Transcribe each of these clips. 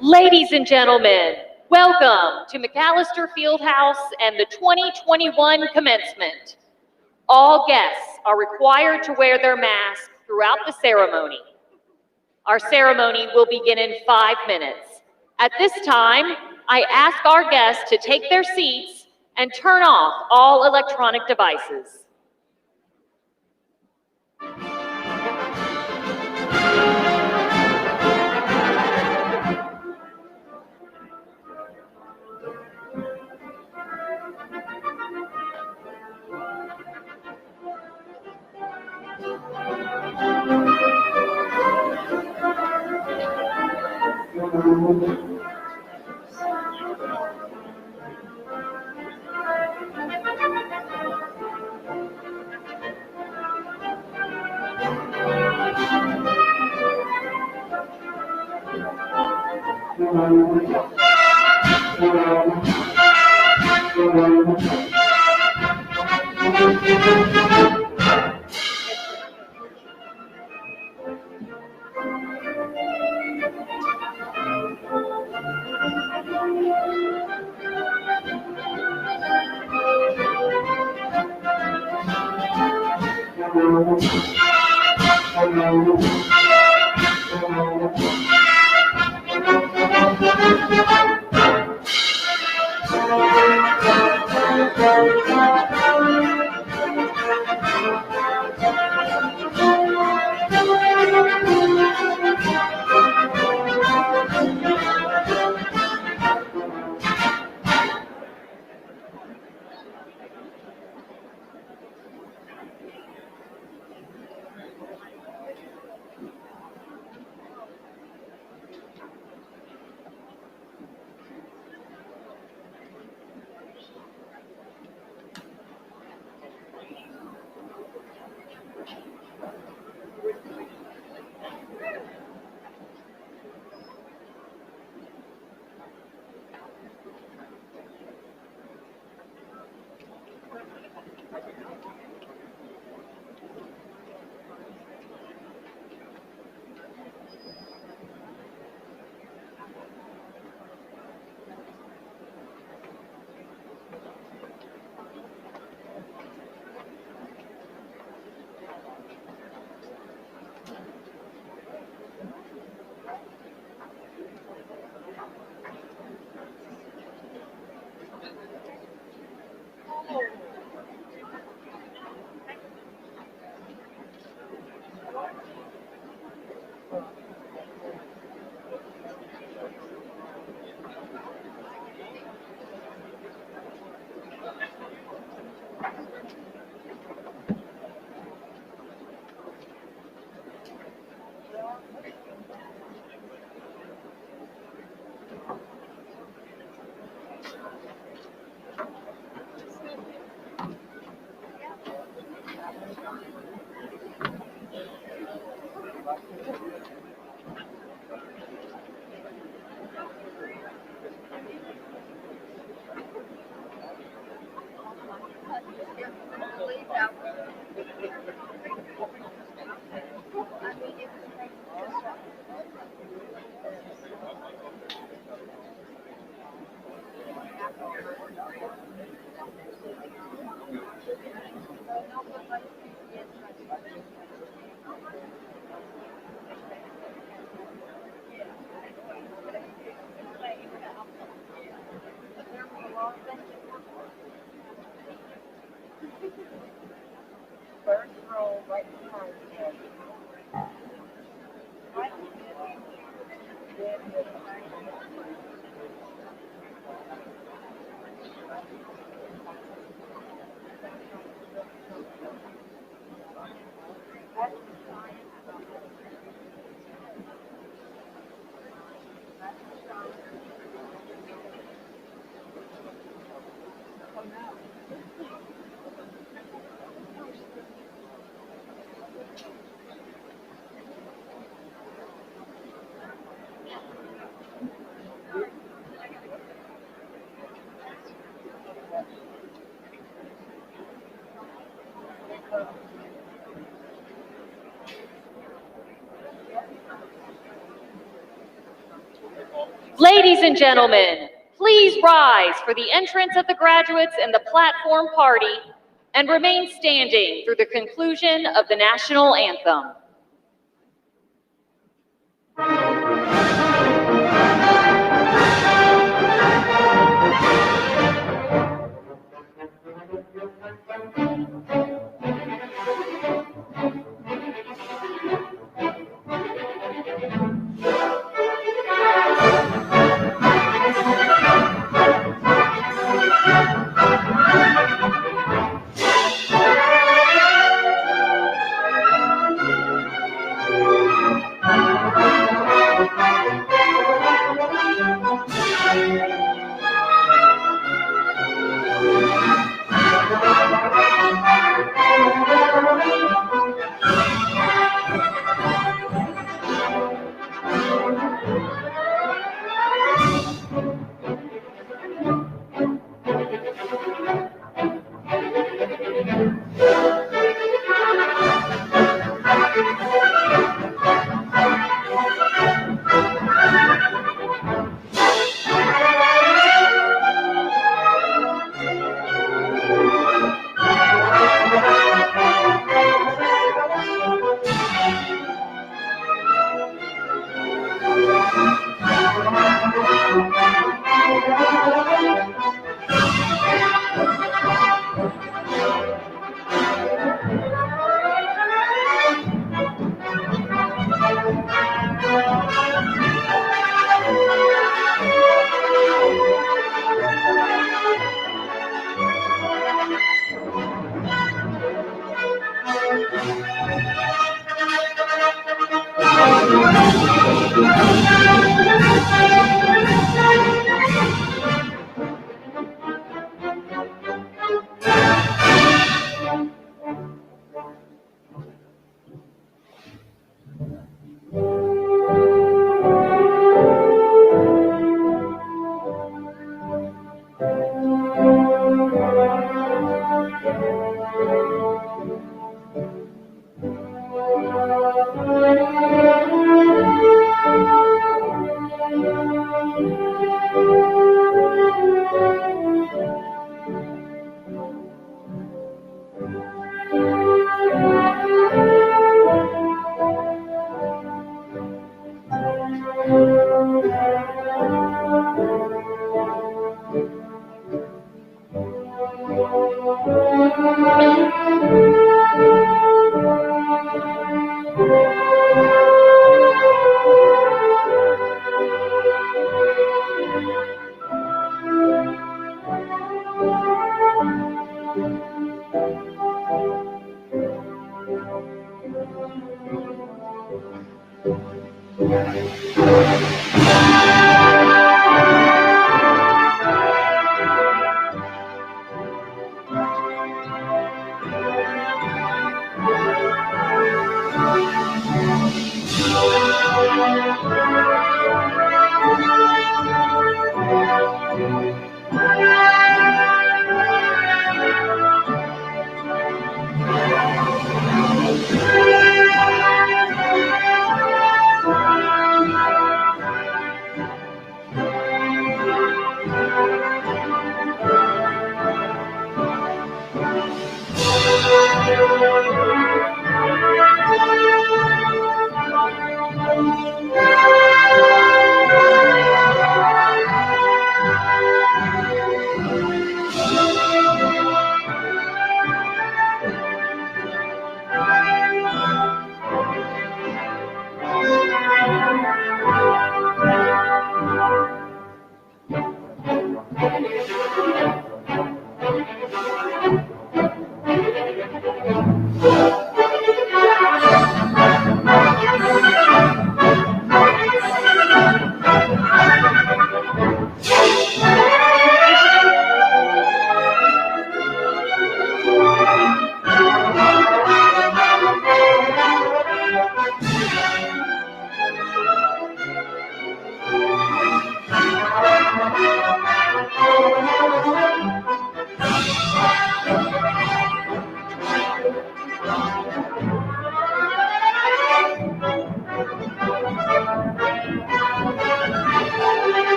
Ladies and gentlemen, welcome to McAllister Fieldhouse and the 2021 commencement. All guests are required to wear their mask throughout the ceremony. Our ceremony will begin in 5 minutes. At this time, I ask our guests to take their seats and turn off all electronic devices. First row right behind him. Ladies and gentlemen, please rise for the entrance of the graduates and the platform party and remain standing through the conclusion of the national anthem.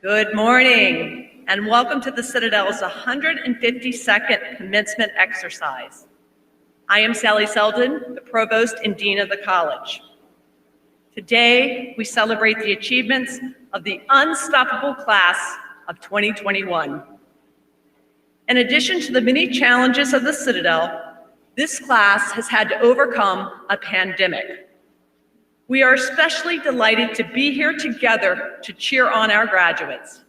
Good morning, and welcome to the Citadel's 152nd commencement exercise. I am Sally Selden, the Provost and Dean of the College. Today, we celebrate the achievements of the unstoppable class of 2021. In addition to the many challenges of the Citadel, this class has had to overcome a pandemic. We are especially delighted to be here together to cheer on our graduates.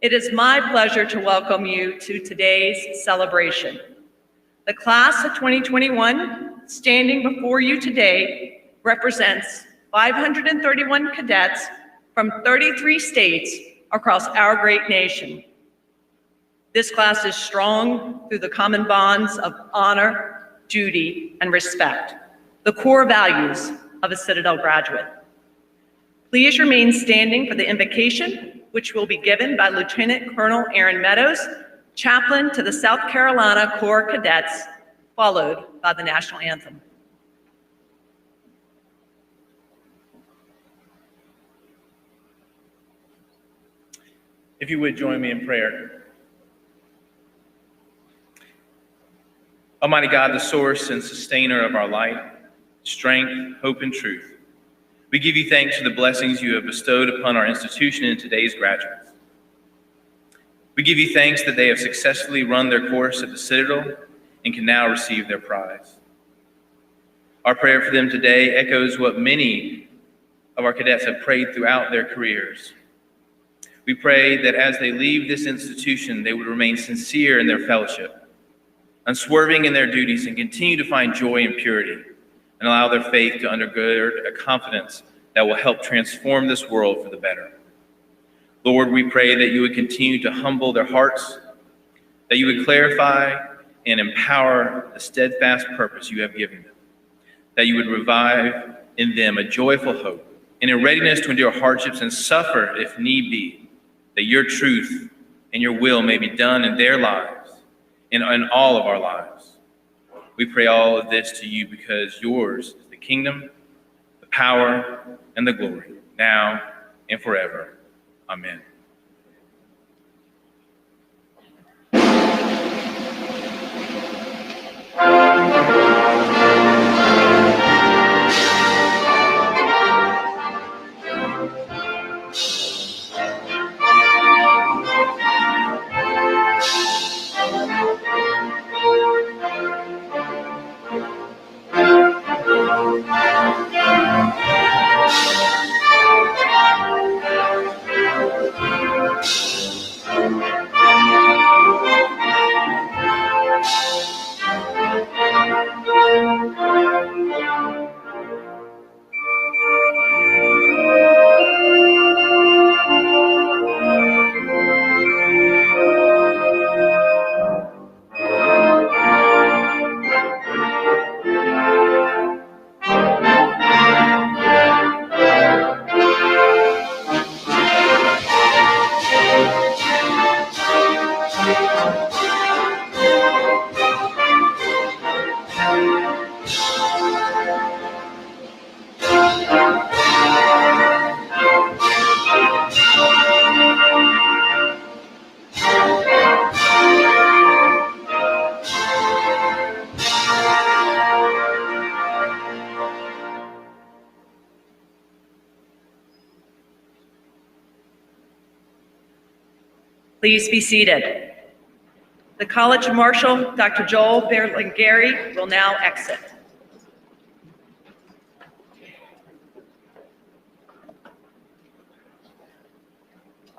It is my pleasure to welcome you to today's celebration. The class of 2021, standing before you today, represents 531 cadets from 33 states across our great nation. This class is strong through the common bonds of honor, duty, and respect, the core values of a Citadel graduate. Please remain standing for the invocation, which will be given by Lieutenant Colonel Aaron Meadows, chaplain to the South Carolina Corps Cadets, followed by the national anthem. If you would join me in prayer. Almighty God, the source and sustainer of our life, strength, hope, and truth, we give you thanks for the blessings you have bestowed upon our institution and today's graduates. We give you thanks that they have successfully run their course at the Citadel and can now receive their prize. Our prayer for them today echoes what many of our cadets have prayed throughout their careers. We pray that as they leave this institution, they would remain sincere in their fellowship, unswerving in their duties, and continue to find joy and purity, and allow their faith to undergird a confidence that will help transform this world for the better. Lord, we pray that you would continue to humble their hearts, that you would clarify and empower the steadfast purpose you have given them, that you would revive in them a joyful hope and a readiness to endure hardships and suffer if need be, that your truth and your will may be done in their lives and in all of our lives. We pray all of this to you because yours is the kingdom, the power, and the glory, now and forever. Amen. Please be seated. The College Marshal, Dr. Joel Berlingeri, will now exit.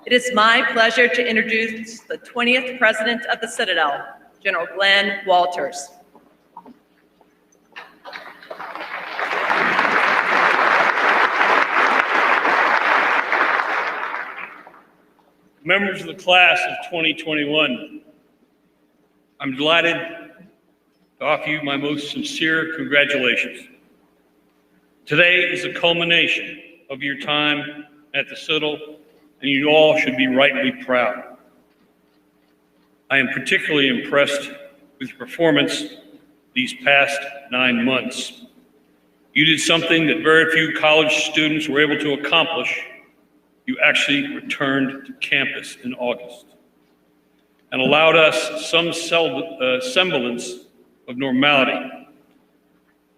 It is my pleasure to introduce the 20th President of the Citadel, General Glenn Walters. Members of the class of 2021, I'm delighted to offer you my most sincere congratulations. Today is a culmination of your time at the Citadel, and you all should be rightly proud. I am particularly impressed with your performance these past 9 months. You did something that very few college students were able to accomplish you actually returned to campus in August and allowed us some semblance of normality.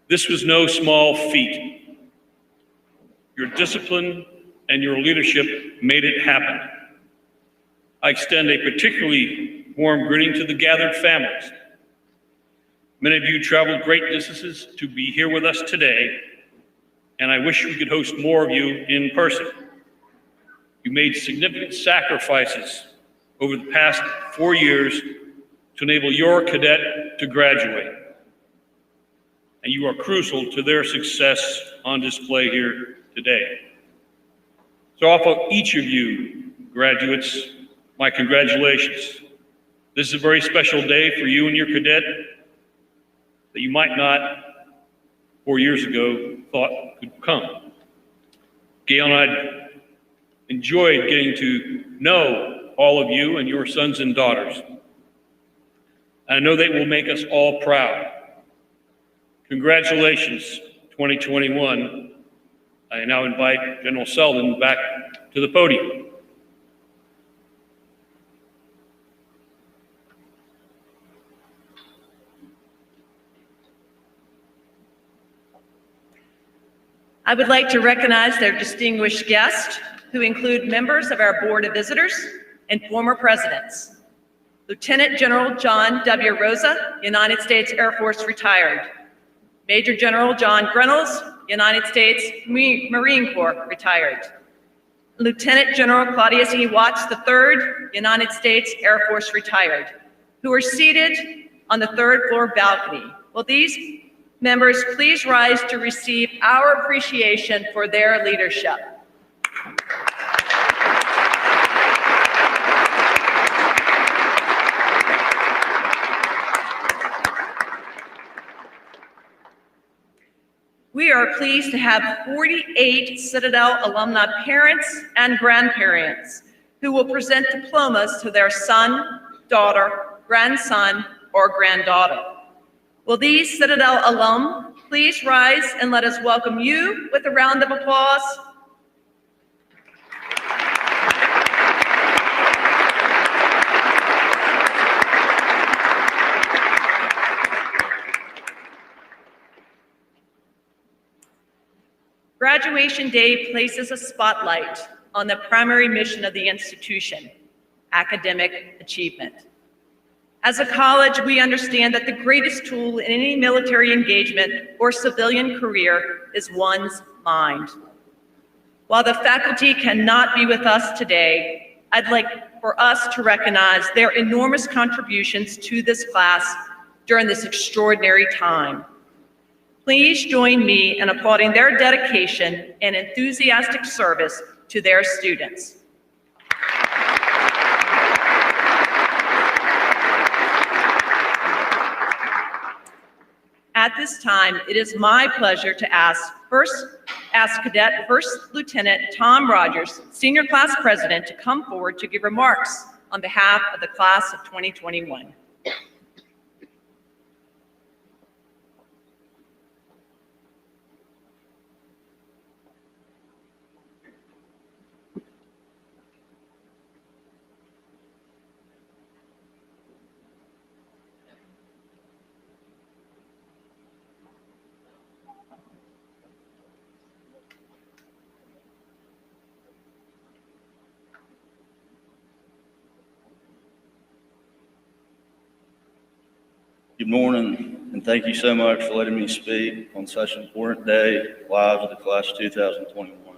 This was no small feat. Your discipline and your leadership made it happen. I extend a particularly warm greeting to the gathered families. Many of you traveled great distances to be here with us today, and I wish we could host more of you in person. You made significant sacrifices over the past 4 years to enable your cadet to graduate, and you are crucial to their success on display here today. So I offer each of you graduates my congratulations. This is a very special day for you and your cadet that you might not 4 years ago thought could come. Gail and I enjoyed getting to know all of you and your sons and daughters. I know they will make us all proud. Congratulations, 2021. I now invite General Selden back to the podium. I would like to recognize their distinguished guests, who include members of our Board of Visitors and former presidents. Lieutenant General John W. Rosa, United States Air Force retired. Major General John Reynolds, United States Marine Corps retired. Lieutenant General Claudius E. Watts III, United States Air Force retired, who are seated on the third floor balcony. Will these members please rise to receive our appreciation for their leadership? We are pleased to have 48 Citadel alumni parents and grandparents who will present diplomas to their son, daughter, grandson, or granddaughter. Will these Citadel alum please rise and let us welcome you with a round of applause? Graduation Day places a spotlight on the primary mission of the institution, academic achievement. As a college, we understand that the greatest tool in any military engagement or civilian career is one's mind. While the faculty cannot be with us today, I'd like for us to recognize their enormous contributions to this class during this extraordinary time. Please join me in applauding their dedication and enthusiastic service to their students. At this time, it is my pleasure to ask Cadet First Lieutenant Tom Rogers, Senior Class President, to come forward to give remarks on behalf of the class of 2021. Good morning, and thank you so much for letting me speak on such an important day, lives of the class of 2021.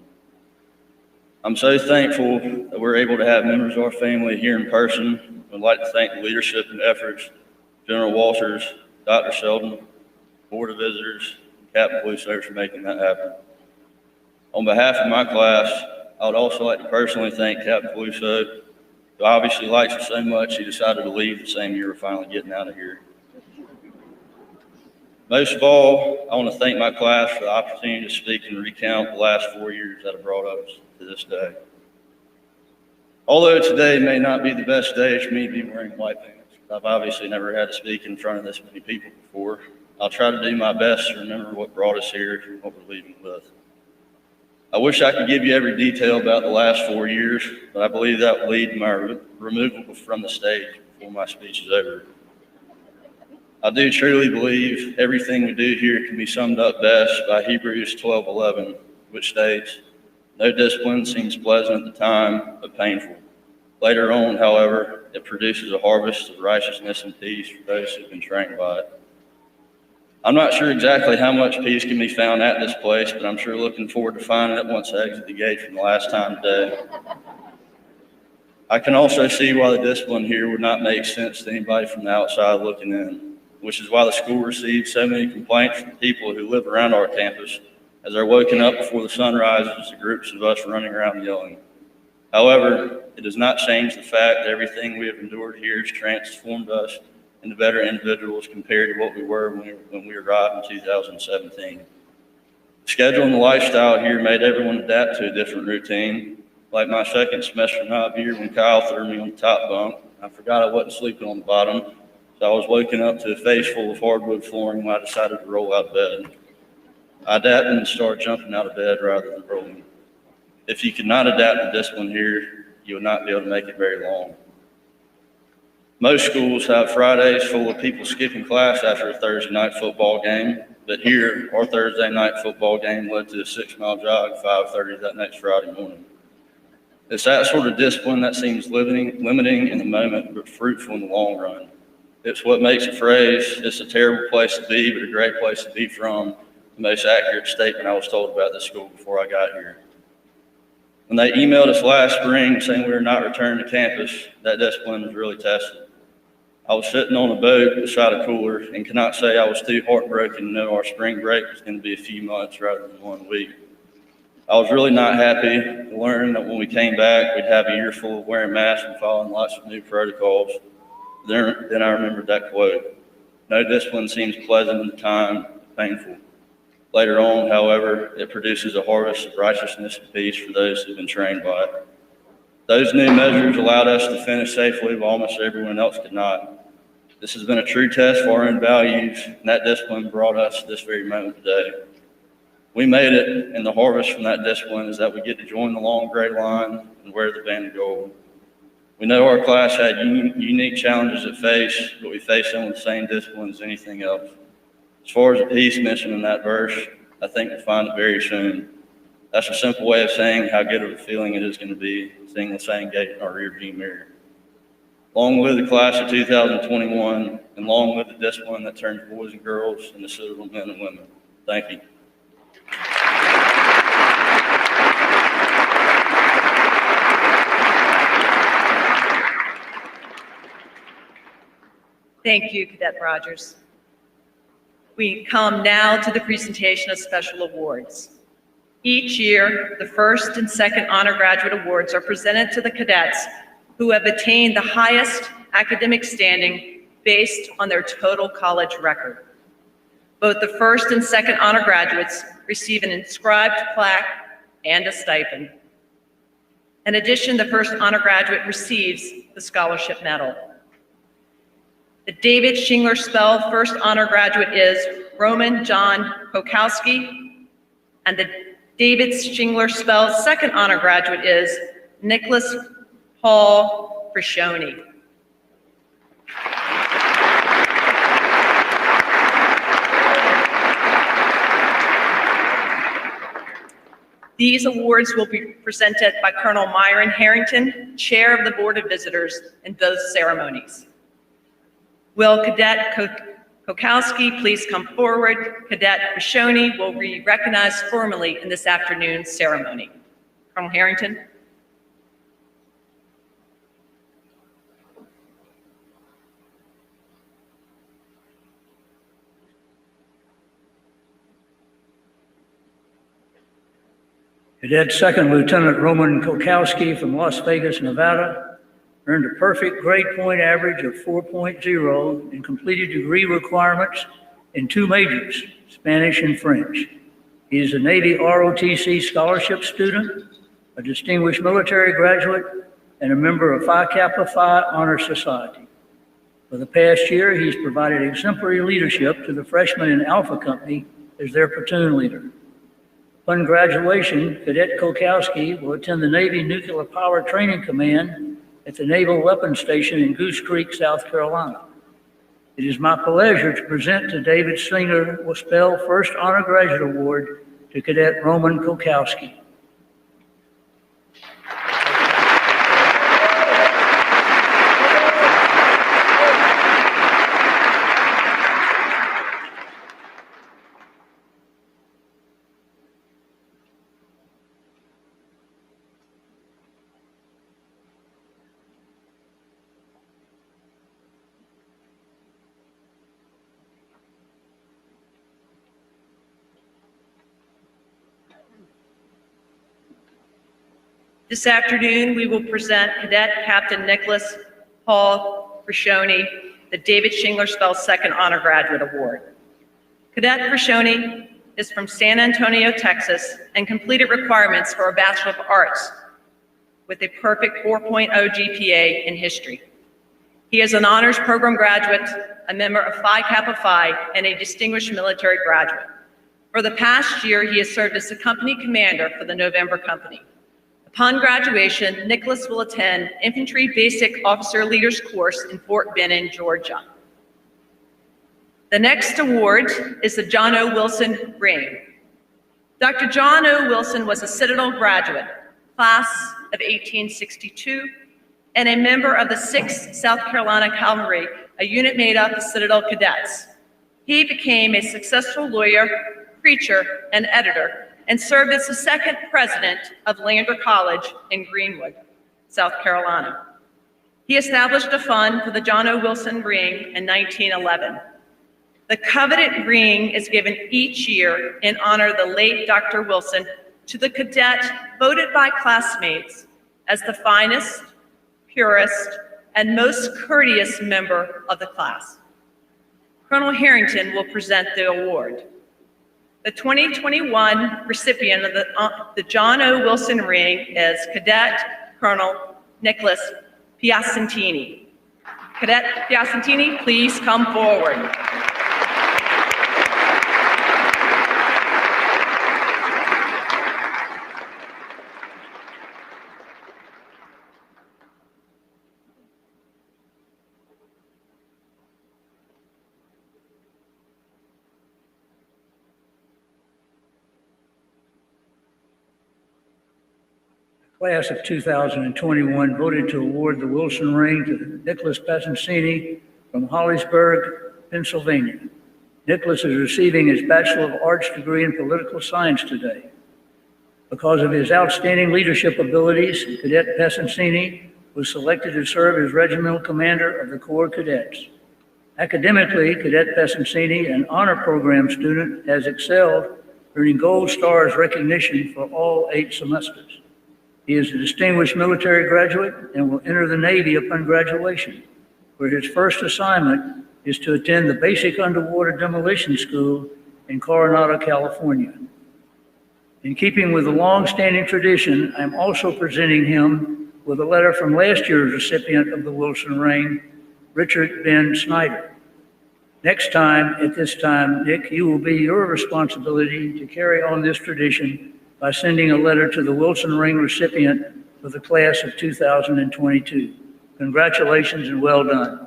I'm so thankful that we're able to have members of our family here in person. I'd like to thank the leadership and efforts of General Walters, Dr. Sheldon, Board of Visitors, and Captain Police Service for making that happen. On behalf of my class, I would also like to personally thank Captain Police, who obviously likes it so much he decided to leave the same year we're finally getting out of here. Most of all, I want to thank my class for the opportunity to speak and recount the last 4 years that have brought us to this day. Although today may not be the best day for me to be wearing white pants, I've obviously never had to speak in front of this many people before. I'll try to do my best to remember what brought us here and what we're leaving with. I wish I could give you every detail about the last 4 years, but I believe that will lead to my removal from the stage before my speech is over. I do truly believe everything we do here can be summed up best by Hebrews 12:11, which states, "No discipline seems pleasant at the time, but painful. Later on, however, it produces a harvest of righteousness and peace for those who've been trained by it." I'm not sure exactly how much peace can be found at this place, but I'm sure looking forward to finding it once I exit the gate from the last time today. I can also see why the discipline here would not make sense to anybody from the outside looking in, which is why the school receives so many complaints from people who live around our campus as they're woken up before the sun rises to groups of us running around yelling. However, it does not change the fact that everything we have endured here has transformed us into better individuals compared to what we were when we arrived in 2017. The schedule and the lifestyle here made everyone adapt to a different routine. Like my second semester job here when Kyle threw me on the top bunk, I forgot I wasn't sleeping on the bottom, so I was woken up to a face full of hardwood flooring when I decided to roll out of bed. I adapted and started jumping out of bed rather than rolling. If you could not adapt to discipline here, you would not be able to make it very long. Most schools have Fridays full of people skipping class after a Thursday night football game, but here, our Thursday night football game led to a 6-mile jog at 5:30 that next Friday morning. It's that sort of discipline that seems limiting in the moment, but fruitful in the long run. It's what makes a phrase, "It's a terrible place to be, but a great place to be from," the most accurate statement I was told about this school before I got here. When they emailed us last spring saying we were not returning to campus, that discipline was really tested. I was sitting on a boat beside a cooler and cannot say I was too heartbroken to know our spring break was going to be a few months rather than 1 week. I was really not happy to learn that when we came back, we'd have a year full of wearing masks and following lots of new protocols. Then I remembered that quote, "No discipline seems pleasant at the time, painful. Later on, however, it produces a harvest of righteousness and peace for those who've been trained by it." Those new measures allowed us to finish safely while almost everyone else could not. This has been a true test for our own values, and that discipline brought us to this very moment today. We made it, and the harvest from that discipline is that we get to join the long gray line and wear the band of gold. We know our class had unique challenges it faced, but we faced them with the same discipline as anything else. As far as the peace mentioned in that verse, I think we'll find it very soon. That's a simple way of saying how good of a feeling it is going to be seeing the same gate in our rearview mirror. Long live the class of 2021, and long live the discipline that turns boys and girls into suitable men and women. Thank you. Thank you, Cadet Rogers. We come now to the presentation of special awards. Each year, the first and second honor graduate awards are presented to the cadets who have attained the highest academic standing based on their total college record. Both the first and second honor graduates receive an inscribed plaque and a stipend. In addition, the first honor graduate receives the scholarship medal. The David Shingler Spell First Honor Graduate is Roman John Kokowski, and the David Shingler Spell Second Honor Graduate is Nicholas Paul Frishoni. These awards will be presented by Colonel Myron Harrington, Chair of the Board of Visitors, in both ceremonies. Will Cadet Kokowski please come forward? Cadet Frishoni will be recognized formally in this afternoon's ceremony. Colonel Harrington. Cadet Second Lieutenant Roman Kokowski from Las Vegas, Nevada, earned a perfect grade point average of 4.0 and completed degree requirements in 2 majors, Spanish and French. He is a Navy ROTC scholarship student, a distinguished military graduate, and a member of Phi Kappa Phi Honor Society. For the past year, he's provided exemplary leadership to the freshmen in Alpha Company as their platoon leader. Upon graduation, Cadet Kolkowski will attend the Navy Nuclear Power Training Command at the Naval Weapons Station in Goose Creek, South Carolina. It is my pleasure to present to David Singer Spell First Honor Graduate Award to Cadet Roman Kolkowski. This afternoon, we will present Cadet Captain Nicholas Paul Frascione the David Shingler Spell Second Honor Graduate Award. Cadet Frascione is from San Antonio, Texas, and completed requirements for a Bachelor of Arts with a perfect 4.0 GPA in history. He is an honors program graduate, a member of Phi Kappa Phi, and a distinguished military graduate. For the past year, he has served as the company commander for the November Company. Upon graduation, Nicholas will attend Infantry Basic Officer Leaders course in Fort Benning, Georgia. The next award is the John O. Wilson Ring. Dr. John O. Wilson was a Citadel graduate, class of 1862, and a member of the 6th South Carolina Cavalry, a unit made up of Citadel cadets. He became a successful lawyer, preacher, and editor, and served as the second president of Lander College in Greenwood, South Carolina. He established a fund for the John O. Wilson Ring in 1911. The coveted ring is given each year in honor of the late Dr. Wilson to the cadet voted by classmates as the finest, purest, and most courteous member of the class. Colonel Harrington will present the award. The 2021 recipient of the John O. Wilson Ring is Cadet Colonel Nicholas Piacentini. Cadet Piacentini, please come forward. Class of 2021 voted to award the Wilson Ring to Nicholas Piacentini from Holliesburg, Pennsylvania. Nicholas is receiving his Bachelor of Arts degree in Political Science today. Because of his outstanding leadership abilities, Cadet Piacentini was selected to serve as Regimental Commander of the Corps Cadets. Academically, Cadet Piacentini, an honor program student, has excelled, earning Gold Stars recognition for all 8 semesters. He is a distinguished military graduate and will enter the Navy upon graduation, where his first assignment is to attend the Basic Underwater Demolition School in Coronado, California. In keeping with the long-standing tradition, I'm also presenting him with a letter from last year's recipient of the Wilson Ring, Richard Ben Snyder. Next time, at this time, Nick, you will be your responsibility to carry on this tradition by sending a letter to the Wilson Ring recipient for the class of 2022. Congratulations and well done.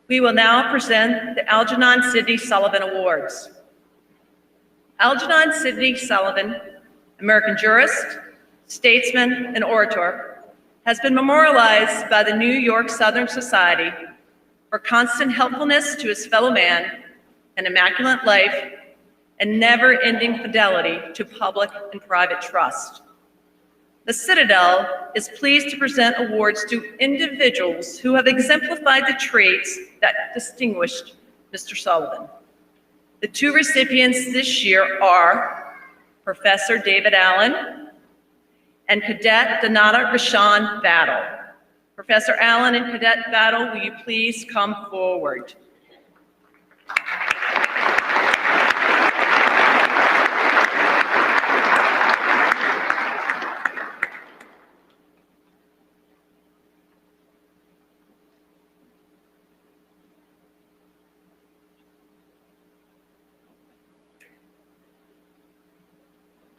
We will now present the Algernon Sidney Sullivan Awards. Algernon Sidney Sullivan, American jurist, statesman, and orator, has been memorialized by the New York Southern Society for constant helpfulness to his fellow man, an immaculate life, and never-ending fidelity to public and private trust. The Citadel is pleased to present awards to individuals who have exemplified the traits that distinguished Mr. Sullivan. The 2 recipients this year are Professor David Allen and Cadet Donata Rashawn Battle. Professor Allen and Cadet Battle, will you please come forward?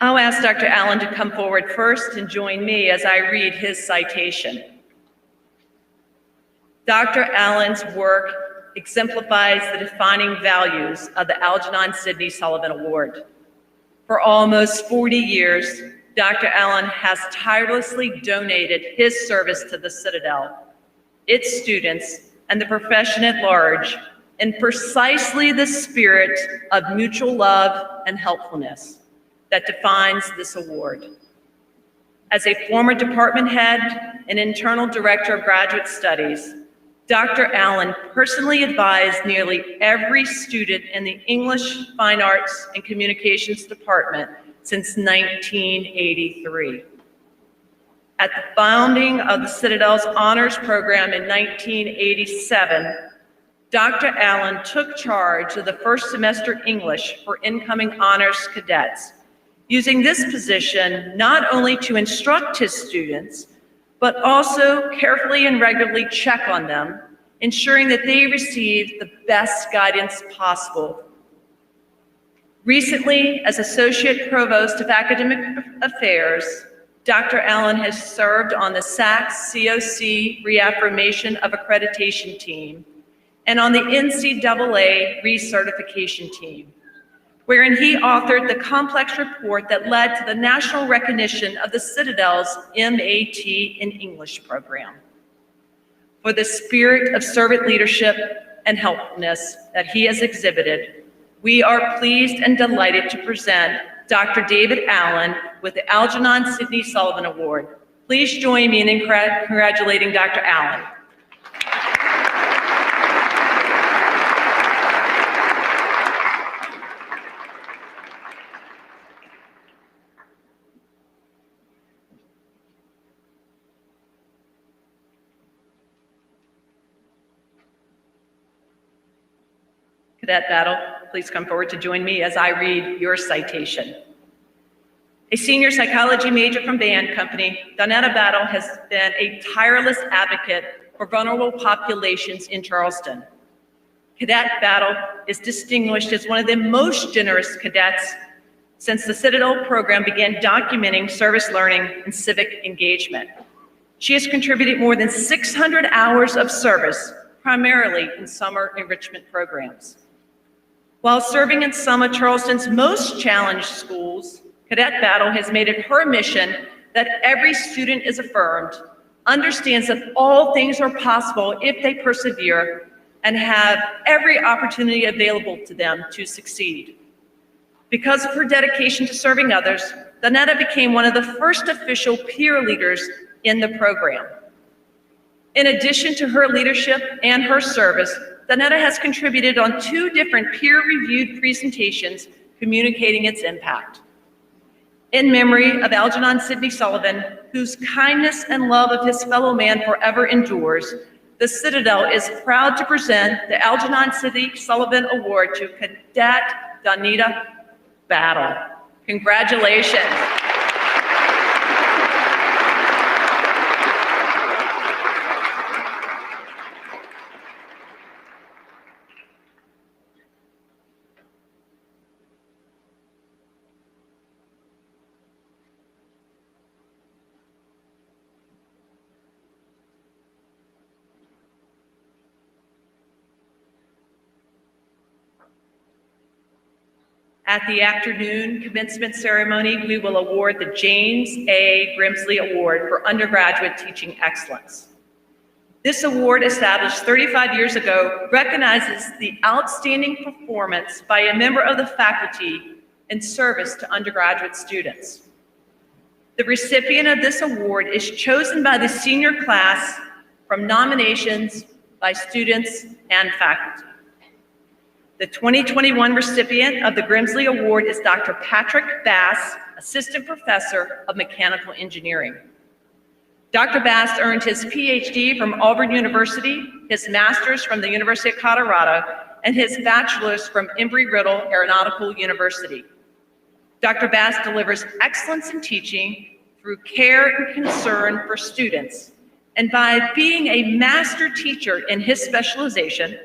I'll ask Dr. Allen to come forward first and join me as I read his citation. Dr. Allen's work exemplifies the defining values of the Algernon Sidney Sullivan Award. For almost 40 years, Dr. Allen has tirelessly donated his service to the Citadel, its students, and the profession at large in precisely the spirit of mutual love and helpfulness that defines this award. As a former department head and internal director of graduate studies, Dr. Allen personally advised nearly every student in the English, Fine Arts, and Communications department since 1983. At the founding of the Citadel's honors program in 1987, Dr. Allen took charge of the first semester English for incoming honors cadets, using this position not only to instruct his students, but also carefully and regularly check on them, ensuring that they receive the best guidance possible. Recently, as Associate Provost of Academic Affairs, Dr. Allen has served on the SACS COC Reaffirmation of Accreditation team and on the NCAA Recertification team, wherein he authored the complex report that led to the national recognition of the Citadel's MAT in English program. For the spirit of servant leadership and helpfulness that he has exhibited, we are pleased and delighted to present Dr. David Allen with the Algernon Sidney Sullivan Award. Please join me in congratulating Dr. Allen. Cadet Battle, please come forward to join me as I read your citation. A senior psychology major from Band Company, Donetta Battle has been a tireless advocate for vulnerable populations in Charleston. Cadet Battle is distinguished as one of the most generous cadets since the Citadel program began documenting service learning and civic engagement. She has contributed more than 600 hours of service, primarily in summer enrichment programs. While serving in some of Charleston's most challenged schools, Cadet Battle has made it her mission that every student is affirmed, understands that all things are possible if they persevere, and have every opportunity available to them to succeed. Because of her dedication to serving others, Donetta became one of the first official peer leaders in the program. In addition to her leadership and her service, Donetta has contributed on 2 different peer-reviewed presentations communicating its impact. In memory of Algernon Sidney Sullivan, whose kindness and love of his fellow man forever endures, the Citadel is proud to present the Algernon Sidney Sullivan Award to Cadet Donetta Battle. Congratulations. At the afternoon commencement ceremony, we will award the James A. Grimsley Award for Undergraduate Teaching Excellence. This award, established 35 years ago, recognizes the outstanding performance by a member of the faculty in service to undergraduate students. The recipient of this award is chosen by the senior class from nominations by students and faculty. The 2021 recipient of the Grimsley Award is Dr. Patrick Bass, Assistant Professor of Mechanical Engineering. Dr. Bass earned his PhD from Auburn University, his master's from the University of Colorado, and his bachelor's from Embry-Riddle Aeronautical University. Dr. Bass delivers excellence in teaching through care and concern for students, and by being a master teacher in his specialization,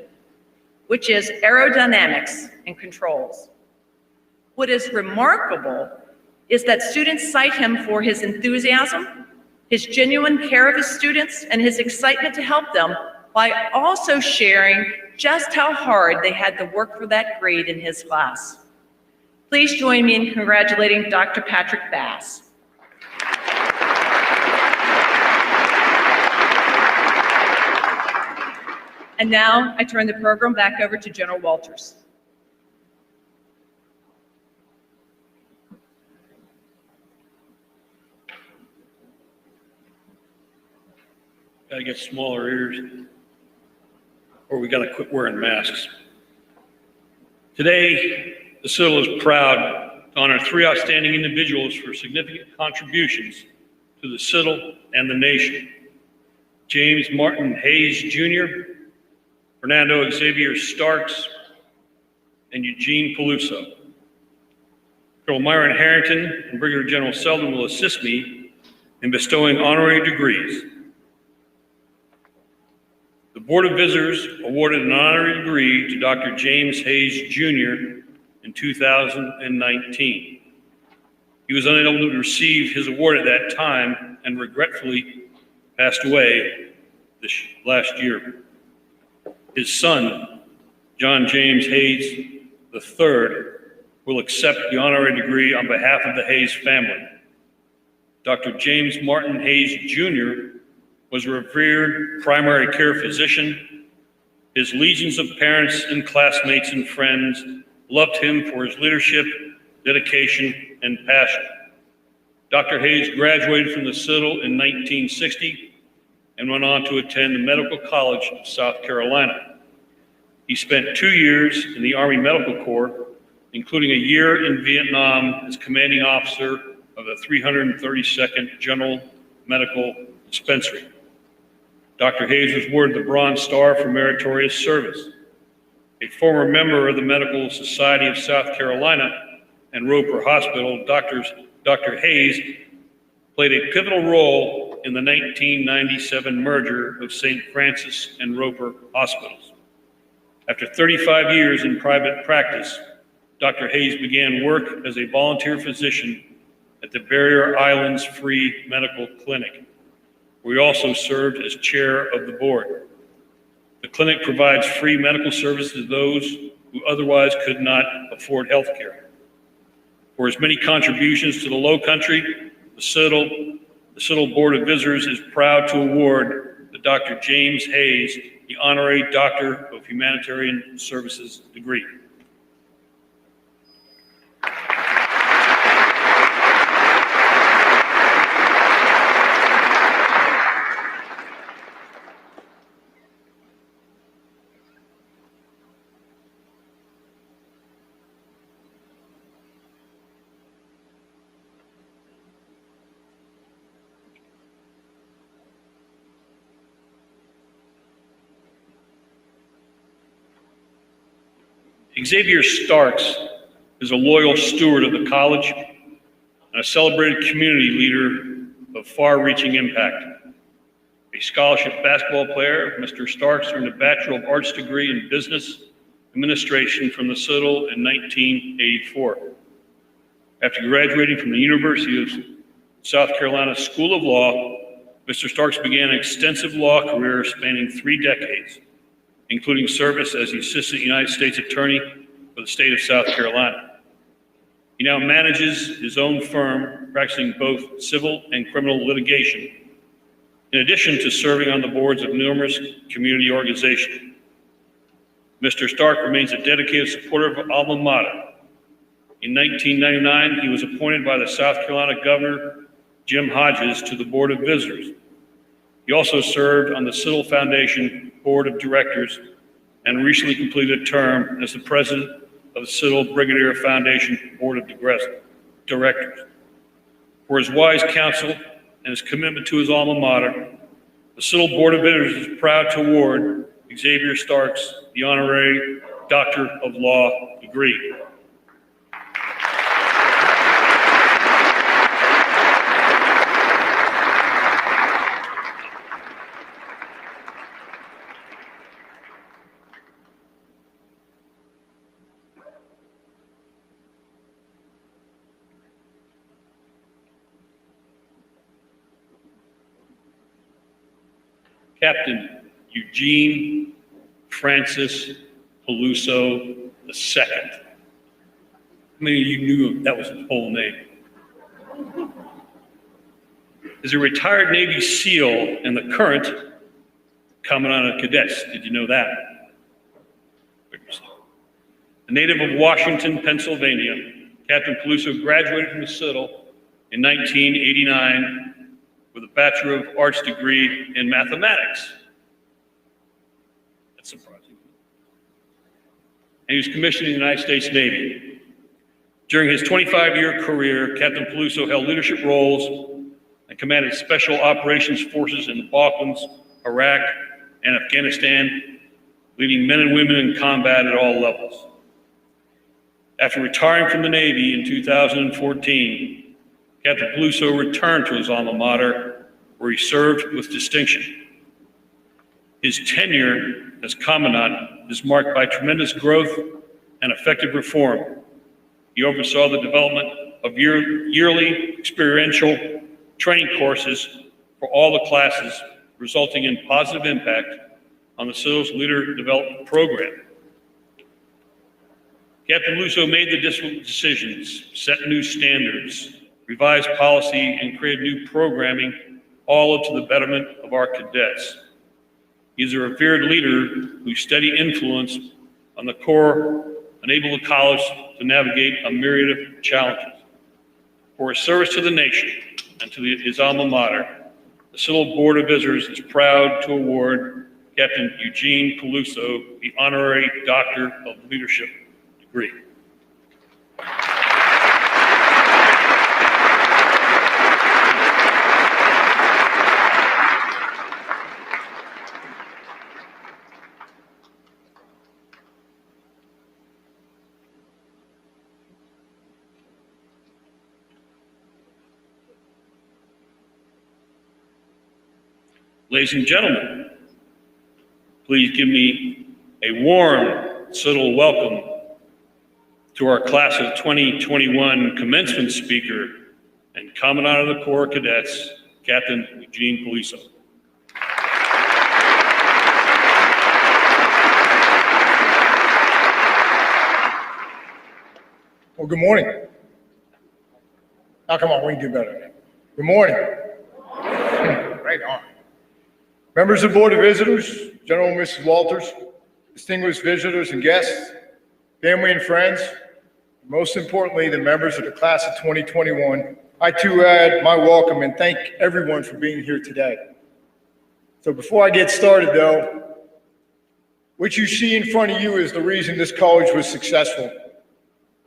which is aerodynamics and controls. What is remarkable is that students cite him for his enthusiasm, his genuine care of his students, and his excitement to help them, by also sharing just how hard they had to work for that grade in his class. Please join me in congratulating Dr. Patrick Bass. And now I turn the program back over to General Walters. Gotta get smaller ears, or we gotta quit wearing masks. Today, the Citadel is proud to honor 3 outstanding individuals for significant contributions to the Citadel and the nation. James Martin Hayes Jr., Fernando Xavier Starks, and Eugene Peluso. Colonel Myron Harrington and Brigadier General Selden will assist me in bestowing honorary degrees. The Board of Visitors awarded an honorary degree to Dr. James Hayes Jr. in 2019. He was unable to receive his award at that time and regretfully passed away this last year. His son, John James Hayes III, will accept the honorary degree on behalf of the Hayes family. Dr. James Martin Hayes Jr. was a revered primary care physician. His legions of parents and classmates and friends loved him for his leadership, dedication, and passion. Dr. Hayes graduated from the Citadel in 1960 and went on to attend the Medical College of South Carolina. He spent 2 years in the Army Medical Corps, including a year in Vietnam as commanding officer of the 332nd General Medical Dispensary. Dr. Hayes was awarded the Bronze Star for meritorious service. A former member of the Medical Society of South Carolina and Roper Hospital, Dr. Hayes played a pivotal role in the 1997 merger of St. Francis and Roper Hospitals. After 35 years in private practice, Dr. Hayes began work as a volunteer physician at the Barrier Islands Free Medical Clinic, where he also served as chair of the board. The clinic provides free medical services to those who otherwise could not afford health care. For his many contributions to the Low Country, the Citadel Board of Visitors is proud to award the Dr. James Hayes the Honorary Doctor of Humanitarian Services degree. Xavier Starks is a loyal steward of the college and a celebrated community leader of far-reaching impact. A scholarship basketball player, Mr. Starks earned a Bachelor of Arts degree in Business Administration from the Citadel in 1984. After graduating from the University of South Carolina School of Law, Mr. Starks began an extensive law career spanning 3 decades, including service as the Assistant United States Attorney for the state of South Carolina. He now manages his own firm, practicing both civil and criminal litigation, in addition to serving on the boards of numerous community organizations. Mr. Stark remains a dedicated supporter of alma mater. In 1999, he was appointed by the South Carolina Governor, Jim Hodges, to the Board of Visitors. He also served on the Citadel Foundation Board of Directors and recently completed a term as the president of the Citadel Brigadier Foundation Board of Directors. For his wise counsel and his commitment to his alma mater, the Citadel Board of Visitors is proud to award Xavier Starks the honorary Doctor of Law degree. Captain Eugene Francis Peluso II. How many of you knew that was his whole name? Is a retired Navy SEAL and the current Commandant of Cadets. Did you know that? A native of Washington, Pennsylvania, Captain Peluso graduated from the Citadel in 1989 with a Bachelor of Arts degree in mathematics. That's surprising. And he was commissioned in the United States Navy. During his 25-year career, Captain Peluso held leadership roles and commanded Special Operations Forces in the Balkans, Iraq, and Afghanistan, leading men and women in combat at all levels. After retiring from the Navy in 2014, Captain Peluso returned to his alma mater, where he served with distinction. His tenure as Commandant is marked by tremendous growth and effective reform. He oversaw the development of yearly experiential training courses for all the classes, resulting in positive impact on the Citadel's Leader Development Program. Captain Peluso made the difficult decisions, set new standards, revised policy, and created new programming, all up to the betterment of our cadets. He's a revered leader whose steady influence on the Corps enabled the college to navigate a myriad of challenges. For his service to the nation and to his alma mater, the Citadel Board of Visitors is proud to award Captain Eugene Peluso the honorary Doctor of Leadership degree. Ladies and gentlemen, please give me a warm Citadel welcome to our class of 2021 commencement speaker and Commandant of the Corps of Cadets, Captain Eugene Peluso. Well, good morning. Now, come on, we can do better. Good morning. Right on. Members of the Board of Visitors, General and Mrs. Walters, distinguished visitors and guests, family and friends, and most importantly, the members of the class of 2021, I too add my welcome and thank everyone for being here today. So before I get started though, what you see in front of you is the reason this college was successful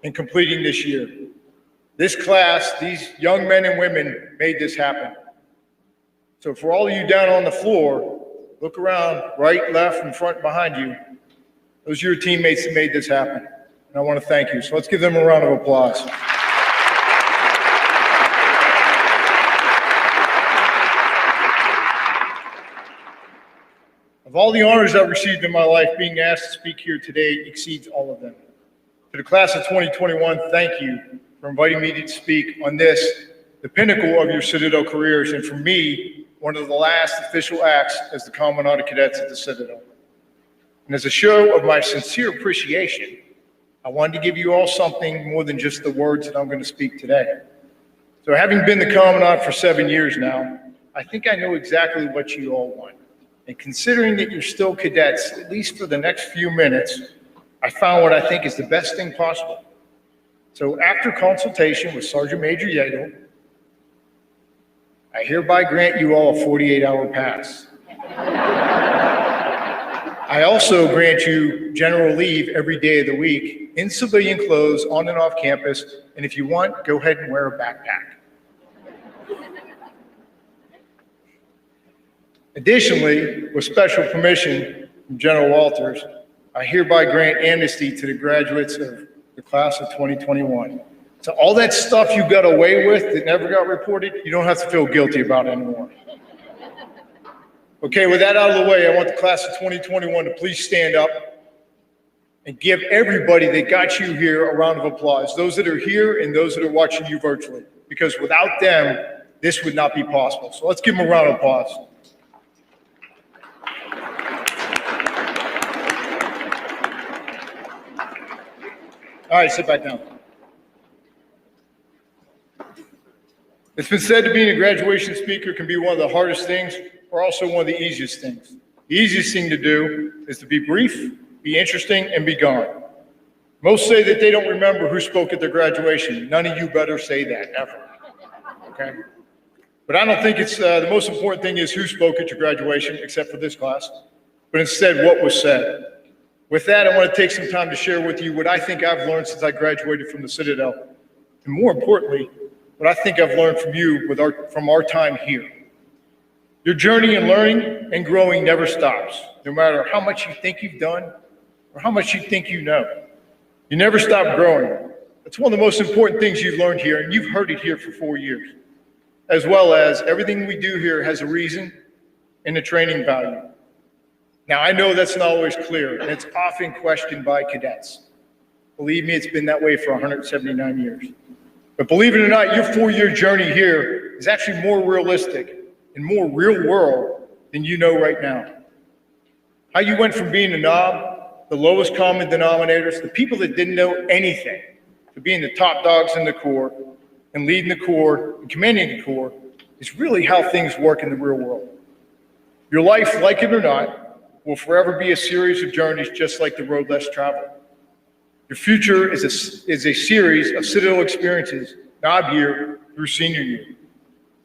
in completing this year. This class, these young men and women made this happen. So for all of you down on the floor, look around, right, left, and front, behind you. Those are your teammates that made this happen. And I want to thank you. So let's give them a round of applause. Of all the honors I've received in my life, being asked to speak here today exceeds all of them. To the class of 2021, thank you for inviting me to speak on this, the pinnacle of your Citadel careers, and for me, one of the last official acts as the Commandant of Cadets at the Citadel. And as a show of my sincere appreciation, I wanted to give you all something more than just the words that I'm going to speak today. So having been the Commandant for 7 years now, I think I know exactly what you all want. And considering that you're still cadets, at least for the next few minutes, I found what I think is the best thing possible. So after consultation with Sergeant Major Yeagle, I hereby grant you all a 48-hour pass. I also grant you general leave every day of the week in civilian clothes on and off campus, and if you want, go ahead and wear a backpack. Additionally, with special permission from General Walters, I hereby grant amnesty to the graduates of the class of 2021. So all that stuff you got away with that never got reported, you don't have to feel guilty about it anymore. Okay, with that out of the way, I want the class of 2021 to please stand up and give everybody that got you here a round of applause, those that are here and those that are watching you virtually, because without them, this would not be possible. So let's give them a round of applause. All right, sit back down. It's been said that being a graduation speaker can be one of the hardest things, or also one of the easiest things. The easiest thing to do is to be brief, be interesting, and be gone. Most say that they don't remember who spoke at their graduation. None of you better say that, ever. Okay? But I don't think it's the most important thing is who spoke at your graduation, except for this class, but instead what was said. With that, I want to take some time to share with you what I think I've learned since I graduated from the Citadel. And more importantly, what I think I've learned from you from our time here. Your journey in learning and growing never stops, no matter how much you think you've done or how much you think you know. You never stop growing. That's one of the most important things you've learned here, and you've heard it here for 4 years. As well as everything we do here has a reason and a training value. Now, I know that's not always clear, and it's often questioned by cadets. Believe me, it's been that way for 179 years. But believe it or not, your 4-year journey here is actually more realistic and more real world than you know right now. How you went from being a knob, the lowest common denominators, the people that didn't know anything, to being the top dogs in the Corps and leading the Corps and commanding the Corps is really how things work in the real world. Your life, like it or not, will forever be a series of journeys just like the road less traveled. Your future is a series of Citadel experiences, knob year through senior year.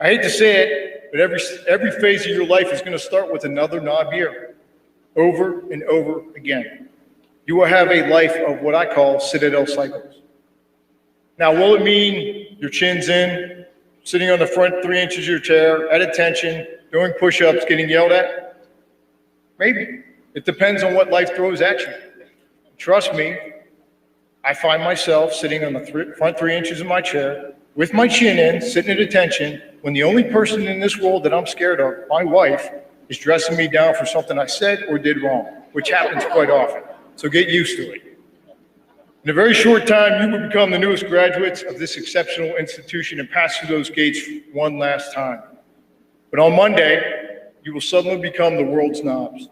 I hate to say it, but every phase of your life is going to start with another knob year, over and over again. You will have a life of what I call Citadel cycles. Now, will it mean your chin's in, sitting on the front 3 inches of your chair, at attention, doing push-ups, getting yelled at? Maybe. It depends on what life throws at you. Trust me, I find myself sitting on the front 3 inches of my chair with my chin in, sitting at attention, when the only person in this world that I'm scared of, my wife, is dressing me down for something I said or did wrong, which happens quite often. So get used to it. In a very short time, you will become the newest graduates of this exceptional institution and pass through those gates one last time. But on Monday, you will suddenly become the world's knobs.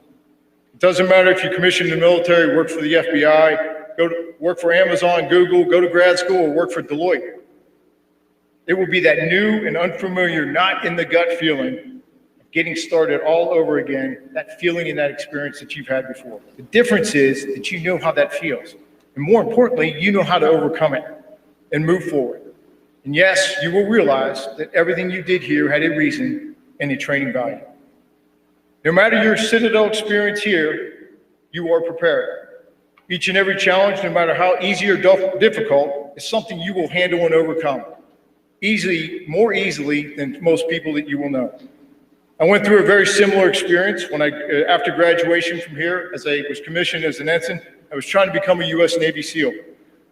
It doesn't matter if you commissioned in the military, work for the FBI, go to work for Amazon, Google, go to grad school, or work for Deloitte. It will be that new and unfamiliar, not in the gut feeling of getting started all over again, that feeling and that experience that you've had before. The difference is that you know how that feels. And more importantly, you know how to overcome it and move forward. And yes, you will realize that everything you did here had a reason and a training value. No matter your Citadel experience here, you are prepared. Each and every challenge, no matter how easy or difficult, is something you will handle and overcome. More easily than most people that you will know. I went through a very similar experience when after graduation from here, as I was commissioned as an ensign, I was trying to become a U.S. Navy SEAL.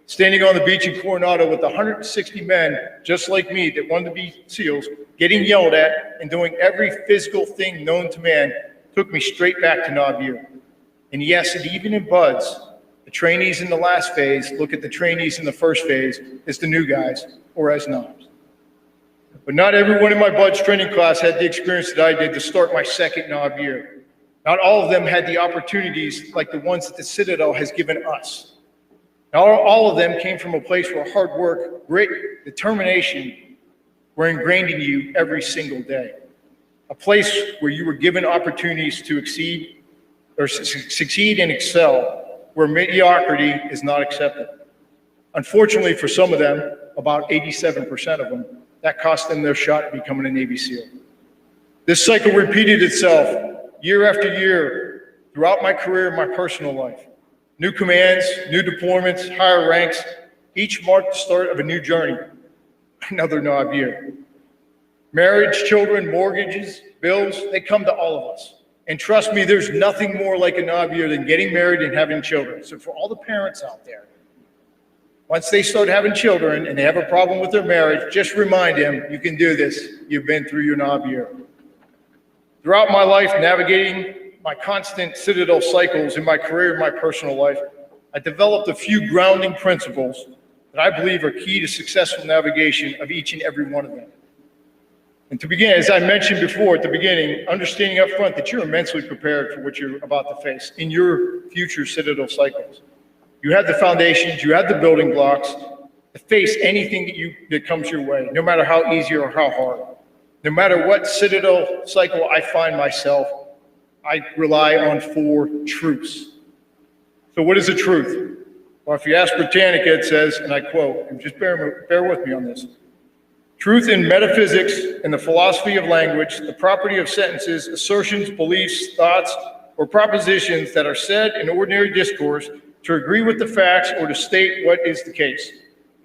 Standing on the beach in Coronado with 160 men, just like me, that wanted to be SEALs, getting yelled at and doing every physical thing known to man, took me straight back to knob year. And yes, and even in BUDS, the trainees in the last phase look at the trainees in the first phase as the new guys or as knobs. But not everyone in my BUDS training class had the experience that I did to start my second knob year. Not all of them had the opportunities like the ones that the Citadel has given us. Now, all of them came from a place where hard work, grit, determination were ingrained in you every single day. A place where you were given opportunities to succeed and excel, where mediocrity is not accepted. Unfortunately for some of them, about 87% of them, that cost them their shot at becoming a Navy SEAL. This cycle repeated itself year after year throughout my career and my personal life. New commands, new deployments, higher ranks, each marked the start of a new journey, another knob year. Marriage, children, mortgages, bills, they come to all of us. And trust me, there's nothing more like a knob year than getting married and having children. So for all the parents out there, once they start having children and they have a problem with their marriage, just remind them, you can do this. You've been through your knob year. Throughout my life, navigating my constant citadel cycles in my career and my personal life, I developed a few grounding principles that I believe are key to successful navigation of each and every one of them. And to begin, as I mentioned before at the beginning, understanding up front that you're immensely prepared for what you're about to face in your future citadel cycles. You have the foundations, you have the building blocks to face anything that comes your way, no matter how easy or how hard. No matter what citadel cycle I find myself, I rely on 4 truths. So what is a truth? Well, if you ask Britannica, it says, and I quote, and just bear with me on this, truth in metaphysics and the philosophy of language, the property of sentences, assertions, beliefs, thoughts, or propositions that are said in ordinary discourse to agree with the facts or to state what is the case.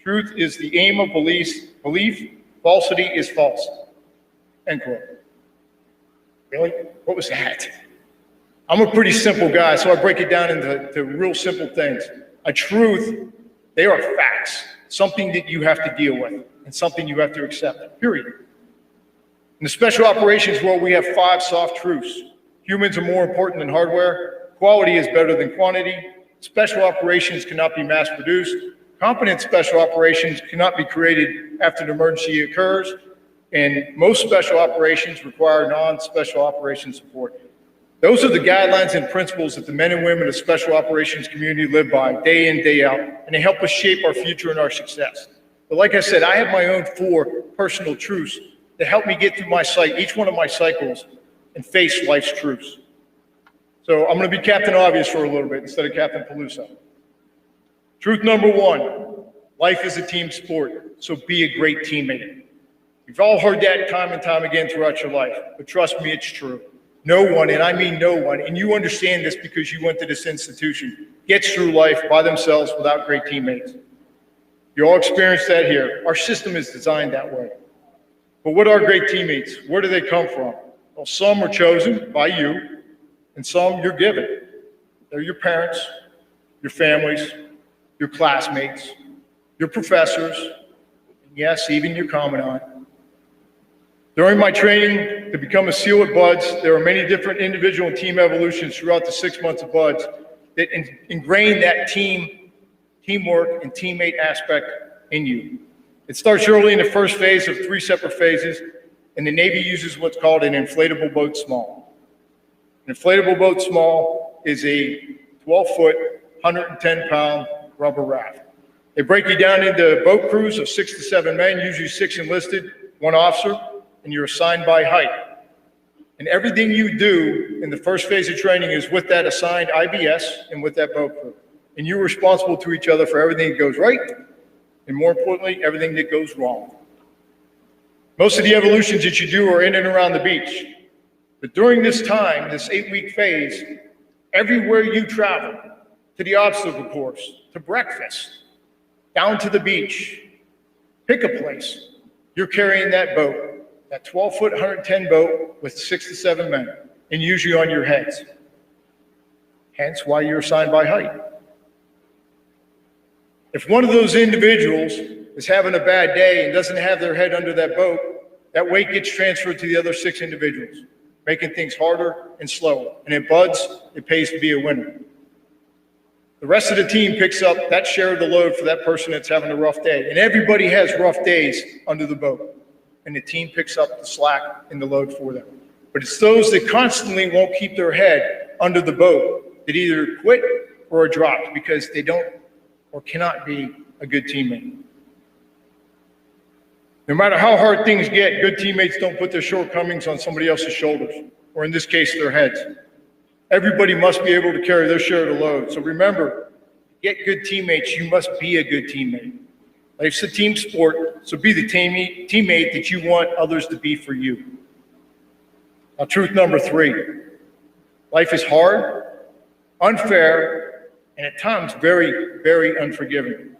Truth is the aim of belief, falsity is false. End quote. Really? What was that? I'm a pretty simple guy, so I break it down into real simple things. A truth, they are facts, something that you have to deal with and something you have to accept, period. In the special operations world, we have 5 soft truths. Humans are more important than hardware. Quality is better than quantity. Special operations cannot be mass produced. Competent special operations cannot be created after an emergency occurs. And most special operations require non-special operation support. Those are the guidelines and principles that the men and women of the special operations community live by day in, day out, and they help us shape our future and our success. But like I said, I have my own 4 personal truths that help me get through each one of my cycles and face life's truths. So I'm going to be Captain Obvious for a little bit instead of Captain Peluso. Truth number 1, life is a team sport, so be a great teammate. You've all heard that time and time again throughout your life, but trust me, it's true. No one, and I mean no one, and you understand this because you went to this institution, gets through life by themselves without great teammates. You all experienced that here. Our system is designed that way. But what are great teammates? Where do they come from? Well, some are chosen by you, and some you're given. They're your parents, your families, your classmates, your professors, and yes, even your commandant. During my training to become a SEAL at BUDS, there are many different individual and team evolutions throughout the 6 months of BUDS that ingrain that teamwork and teammate aspect in you. It starts early in the first phase of 3 separate phases, and the Navy uses what's called an inflatable boat small. An inflatable boat small is a 12-foot, 110-pound rubber raft. They break you down into boat crews of 6 to 7 men, usually 6 enlisted, 1 officer, and you're assigned by height. And everything you do in the first phase of training is with that assigned IBS and with that boat crew. And you're responsible to each other for everything that goes right, and more importantly, everything that goes wrong. Most of the evolutions that you do are in and around the beach. But during this time, this 8-week phase, everywhere you travel, to the obstacle course, to breakfast, down to the beach, pick a place, you're carrying that boat. That 12-foot, 110 boat with 6 to 7 men, and usually on your heads. Hence why you're assigned by height. If one of those individuals is having a bad day and doesn't have their head under that boat, that weight gets transferred to the other 6 individuals, making things harder and slower. And at BUDS, it pays to be a winner. The rest of the team picks up that share of the load for that person that's having a rough day. And everybody has rough days under the boat. And the team picks up the slack and the load for them. But it's those that constantly won't keep their head under the boat that either quit or are dropped because they don't or cannot be a good teammate. No matter how hard things get, good teammates don't put their shortcomings on somebody else's shoulders, or in this case, their heads. Everybody must be able to carry their share of the load. So remember, to get good teammates, you must be a good teammate. Life's a team sport, so be the teammate that you want others to be for you. Now, truth number 3, life is hard, unfair, and at times very, very unforgiving.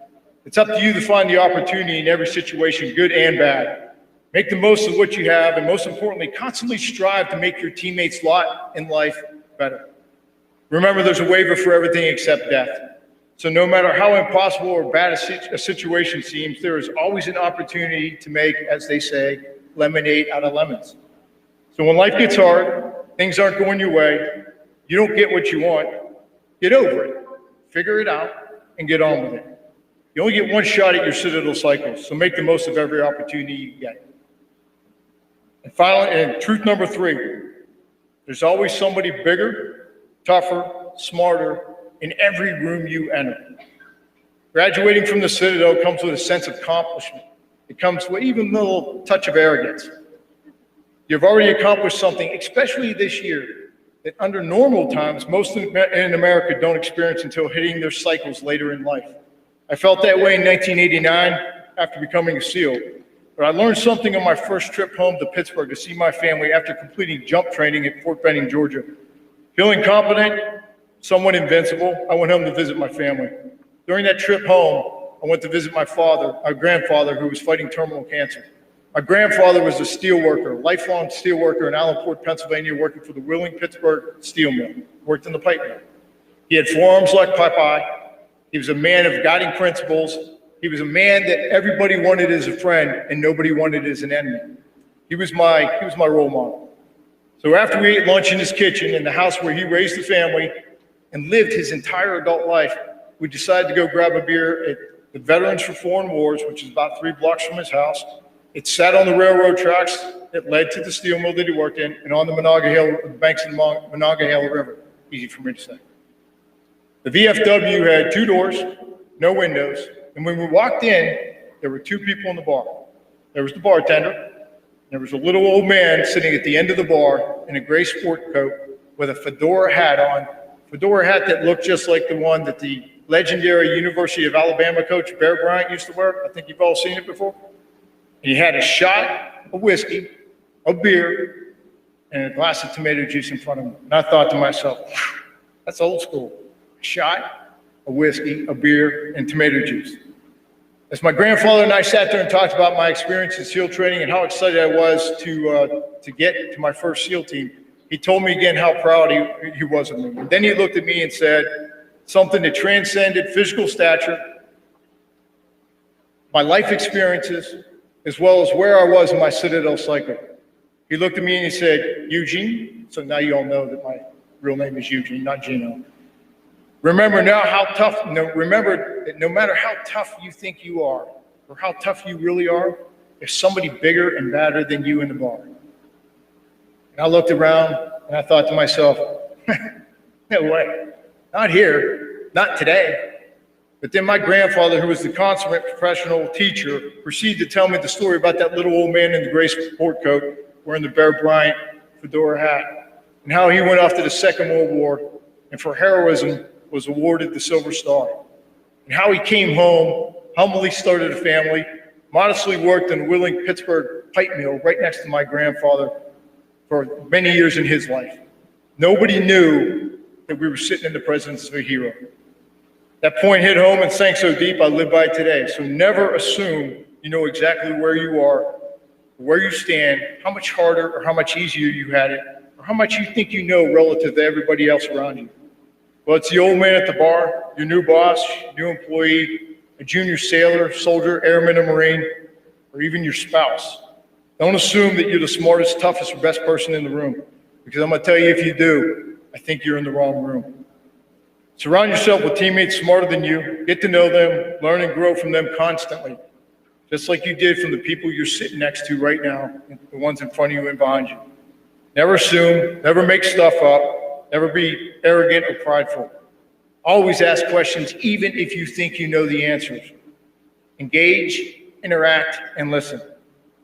It's up to you to find the opportunity in every situation, good and bad. Make the most of what you have, and most importantly, constantly strive to make your teammates' lot in life better. Remember, there's a waiver for everything except death. So no matter how impossible or bad a situation seems, there is always an opportunity to make, as they say, lemonade out of lemons. So when life gets hard, things aren't going your way, you don't get what you want, get over it, figure it out, and get on with it. You only get one shot at your Citadel cycles, so make the most of every opportunity you get. And finally, and truth number 3, there's always somebody bigger, tougher, smarter in every room you enter. Graduating from the Citadel comes with a sense of accomplishment. It comes with even a little touch of arrogance. You've already accomplished something, especially this year, that under normal times, most in America don't experience until hitting their cycles later in life. I felt that way in 1989 after becoming a SEAL, but I learned something on my first trip home to Pittsburgh to see my family after completing jump training at Fort Benning, Georgia. Feeling confident, somewhat invincible, I went home to visit my family. During that trip home, I went to visit my grandfather, who was fighting terminal cancer. My grandfather was a steel worker, lifelong steel worker in Allenport, Pennsylvania, working for the Wheeling-Pittsburgh steel mill, worked in the pipe mill. He had forearms like Popeye. He was a man of guiding principles. He was a man that everybody wanted as a friend and nobody wanted as an enemy. He was my role model. So after we ate lunch in his kitchen in the house where he raised the family and lived his entire adult life, we decided to go grab a beer at the Veterans for Foreign Wars, which is about 3 blocks from his house. It sat on the railroad tracks that led to the steel mill that he worked in and on the banks of the Monongahela River. Easy for me to say. The VFW had 2 doors, no windows, and when we walked in, there were 2 people in the bar. There was the bartender, and there was a little old man sitting at the end of the bar in a gray sport coat with a fedora hat on, fedora hat that looked just like the one that the legendary University of Alabama coach Bear Bryant used to wear. I think you've all seen it before. And he had a shot of whiskey, a beer, and a glass of tomato juice in front of him. And I thought to myself, that's old school. A shot, a whiskey, a beer, and tomato juice. As my grandfather and I sat there and talked about my experience in SEAL training and how excited I was to get to my first SEAL team, he told me again how proud he was of me. And then he looked at me and said something that transcended physical stature, my life experiences, as well as where I was in my Citadel cycle. He looked at me and he said, Eugene, so now you all know that my real name is Eugene, not Gino. Remember that no matter how tough you think you are, or how tough you really are, there's somebody bigger and badder than you in the bar. And I looked around and I thought to myself, no way, not here, not today. But then my grandfather, who was the consummate professional teacher, proceeded to tell me the story about that little old man in the gray sport coat wearing the Bear Bryant fedora hat, and how he went off to the Second World War and for heroism was awarded the Silver Star, and how he came home, humbly started a family, modestly worked in the Wheeling-Pittsburgh pipe mill right next to my grandfather for many years in his life. Nobody knew that we were sitting in the presence of a hero. That point hit home and sank so deep I live by today. So never assume you know exactly where you are, where you stand, how much harder or how much easier you had it, or how much you think you know relative to everybody else around you. Well, it's the old man at the bar, your new boss, new employee, a junior sailor, soldier, airman, or Marine, or even your spouse. Don't assume that you're the smartest, toughest, or best person in the room, because I'm going to tell you, if you do, I think you're in the wrong room. Surround yourself with teammates smarter than you. Get to know them, learn and grow from them constantly, just like you did from the people you're sitting next to right now, the ones in front of you and behind you. Never assume, never make stuff up, never be arrogant or prideful. Always ask questions, even if you think you know the answers. Engage, interact, and listen.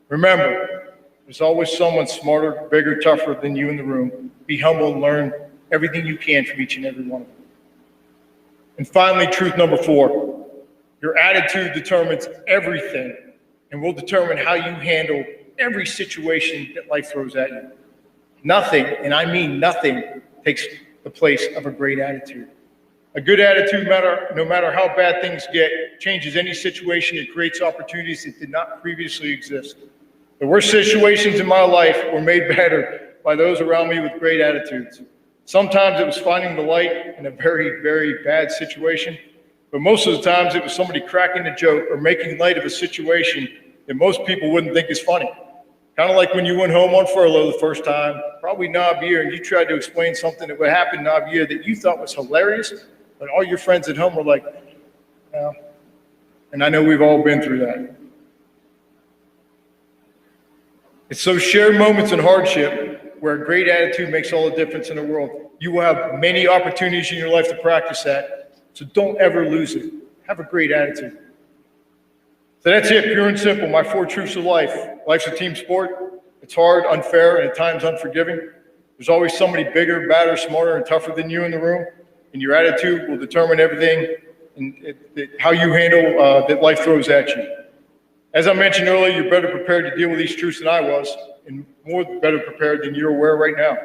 Remember, there's always someone smarter, bigger, tougher than you in the room. Be humble and learn everything you can from each and every one of them. And finally, truth number 4, your attitude determines everything and will determine how you handle every situation that life throws at you. Nothing, and I mean nothing, takes the place of a great attitude. A good attitude, no matter how bad things get, changes any situation and creates opportunities that did not previously exist. The worst situations in my life were made better by those around me with great attitudes. Sometimes it was finding the light in a very, very bad situation, but most of the times it was somebody cracking a joke or making light of a situation that most people wouldn't think is funny. Kind of like when you went home on furlough the first time, probably knob year, and you tried to explain something that would happen knob year that you thought was hilarious, but all your friends at home were like, no. And I know we've all been through that. It's those shared moments in hardship where a great attitude makes all the difference in the world. You will have many opportunities in your life to practice that, so don't ever lose it. Have a great attitude. So that's it, pure and simple, my 4 truths of life. Life's a team sport. It's hard, unfair, and at times unforgiving. There's always somebody bigger, badder, smarter, and tougher than you in the room, and your attitude will determine everything and how you handle that life throws at you. As I mentioned earlier, you're better prepared to deal with these truths than I was, and more better prepared than you're aware right now.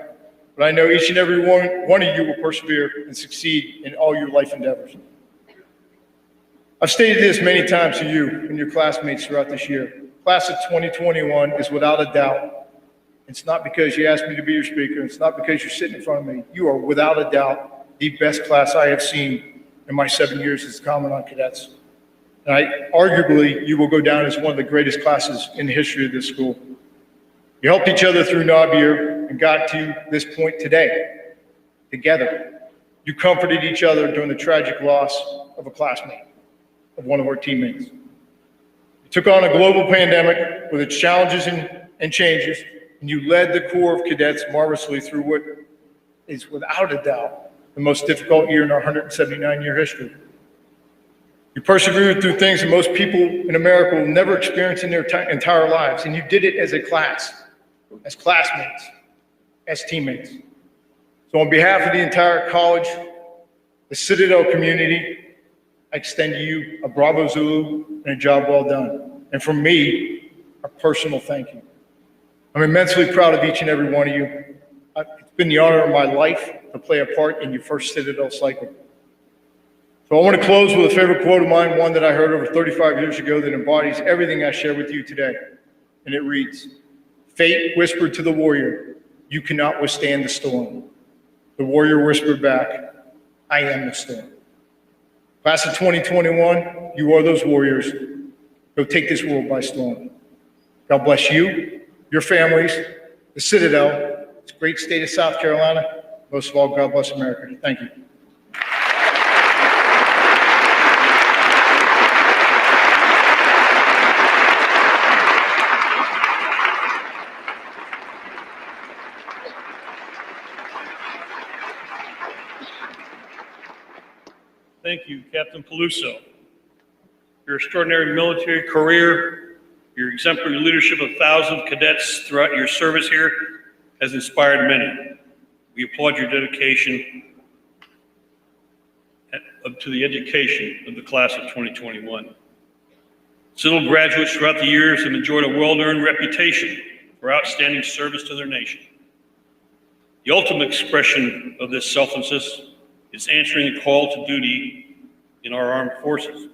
But I know each and every one of you will persevere and succeed in all your life endeavors. I've stated this many times to you and your classmates throughout this year. Class of 2021 is without a doubt. It's not because you asked me to be your speaker. It's not because you're sitting in front of me. You are without a doubt the best class I have seen in my 7 years as Commandant Cadets. And arguably, you will go down as one of the greatest classes in the history of this school. You helped each other through knob year and got to this point today, together. You comforted each other during the tragic loss of a classmate, of one of our teammates. You took on a global pandemic with its challenges and changes, and you led the Corps of Cadets marvelously through what is without a doubt the most difficult year in our 179-year history. You persevered through things that most people in America will never experience in their entire lives, and you did it as a class, as classmates, as teammates. So on behalf of the entire college, the Citadel community, I extend to you a bravo Zulu and a job well done. And from me, a personal thank you. I'm immensely proud of each and every one of you. It's been the honor of my life to play a part in your first Citadel cycle. So I want to close with a favorite quote of mine, one that I heard over 35 years ago that embodies everything I share with you today. And it reads, "Fate whispered to the warrior, you cannot withstand the storm. The warrior whispered back, I am the storm." Class of 2021, you are those warriors. Go take this world by storm. God bless you, your families, the Citadel, this great state of South Carolina. Most of all, God bless America. Thank you. Thank you, Captain Peluso. Your extraordinary military career, your exemplary leadership of thousands of cadets throughout your service here has inspired many. We applaud your dedication to the education of the class of 2021. Citadel graduates throughout the years have enjoyed a well-earned reputation for outstanding service to their nation. The ultimate expression of this selflessness is answering the call to duty in our armed forces.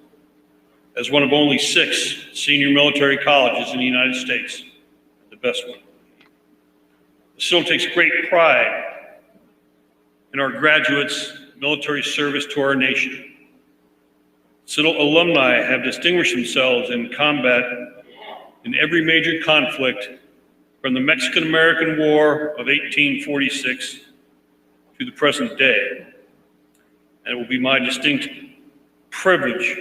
As one of only 6 senior military colleges in the United States, the best one. The Citadel takes great pride in our graduates' military service to our nation. Citadel alumni have distinguished themselves in combat in every major conflict from the Mexican-American War of 1846 to the present day. And it will be my distinct privilege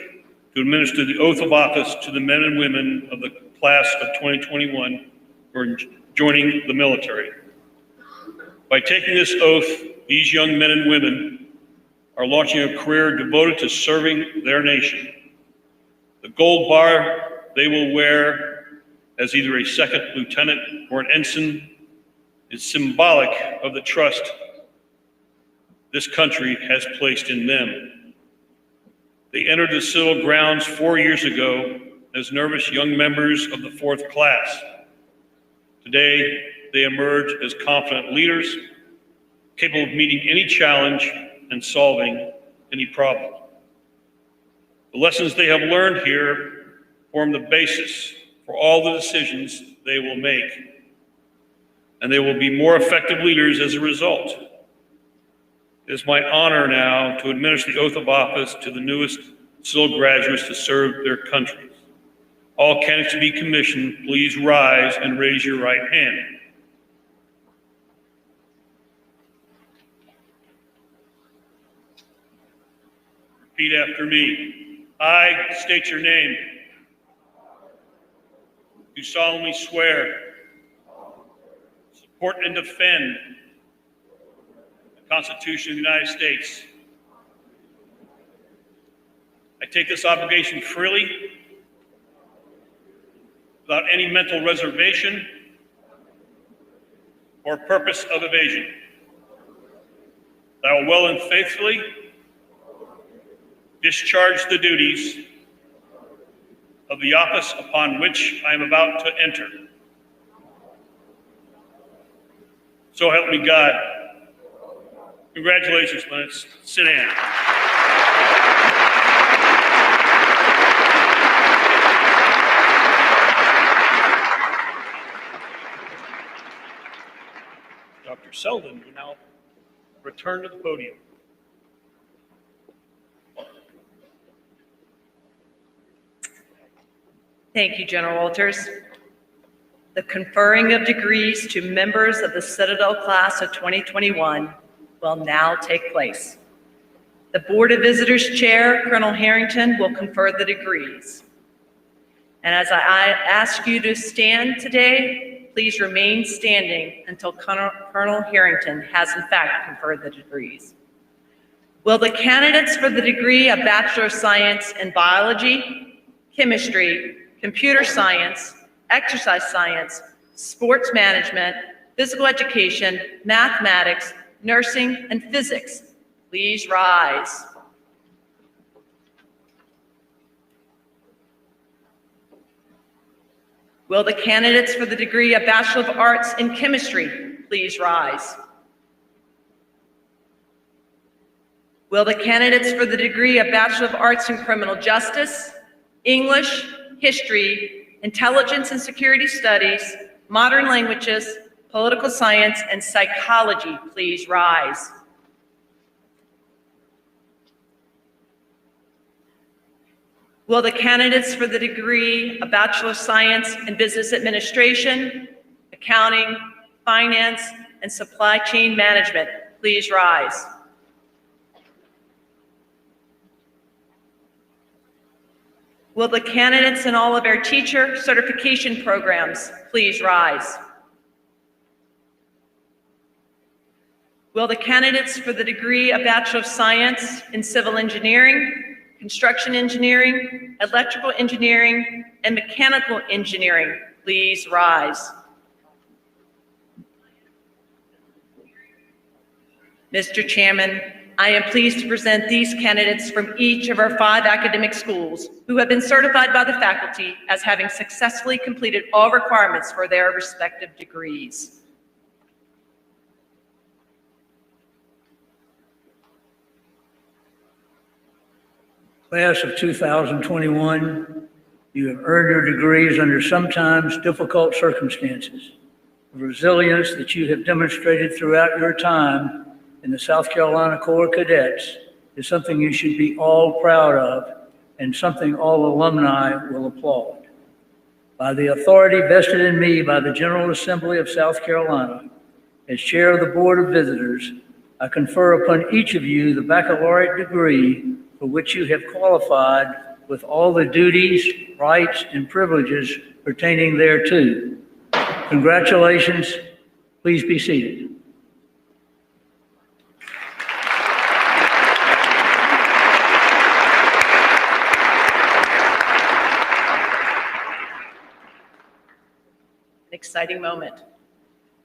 to administer the oath of office to the men and women of the class of 2021 who are joining the military. By taking this oath, these young men and women are launching a career devoted to serving their nation. The gold bar they will wear as either a second lieutenant or an ensign is symbolic of the trust this country has placed in them. They entered the Citadel grounds 4 years ago as nervous young members of the 4th class. Today, they emerge as confident leaders, capable of meeting any challenge and solving any problem. The lessons they have learned here form the basis for all the decisions they will make, and they will be more effective leaders as a result. It is my honor now to administer the oath of office to the newest Citadel graduates to serve their countries. All candidates to be commissioned, please rise and raise your right hand. Repeat after me. I state your name. Do solemnly swear to support and defend the Constitution of the United States. I take this obligation freely, without any mental reservation or purpose of evasion. That I will well and faithfully discharge the duties of the office upon which I am about to enter. So help me God. Congratulations, let's sit down. Dr. Selden will now return to the podium. Thank you, General Walters. The conferring of degrees to members of the Citadel class of 2021 will now take place. The Board of Visitors Chair, Colonel Harrington, will confer the degrees. And as I ask you to stand today, please remain standing until Colonel Harrington has in fact conferred the degrees. Will the candidates for the degree of Bachelor of Science in Biology, Chemistry, Computer Science, Exercise Science, Sports Management, Physical Education, Mathematics, Nursing, and Physics please rise? Will the candidates for the degree of Bachelor of Arts in Chemistry please rise? Will the candidates for the degree of Bachelor of Arts in Criminal Justice, English, History, Intelligence and Security Studies, Modern Languages, Political Science, and Psychology please rise? Will the candidates for the degree of Bachelor of Science in Business Administration, Accounting, Finance, and Supply Chain Management please rise? Will the candidates in all of our teacher certification programs please rise? Will the candidates for the degree of Bachelor of Science in Civil Engineering, Construction Engineering, Electrical Engineering, and Mechanical Engineering please rise? Mr. Chairman, I am pleased to present these candidates from each of our 5 academic schools who have been certified by the faculty as having successfully completed all requirements for their respective degrees. Class of 2021, you have earned your degrees under sometimes difficult circumstances. The resilience that you have demonstrated throughout your time in the South Carolina Corps of Cadets is something you should be all proud of and something all alumni will applaud. By the authority vested in me by the General Assembly of South Carolina, as chair of the Board of Visitors, I confer upon each of you the baccalaureate degree for which you have qualified with all the duties, rights, and privileges pertaining thereto. Congratulations. Please be seated. Exciting moment.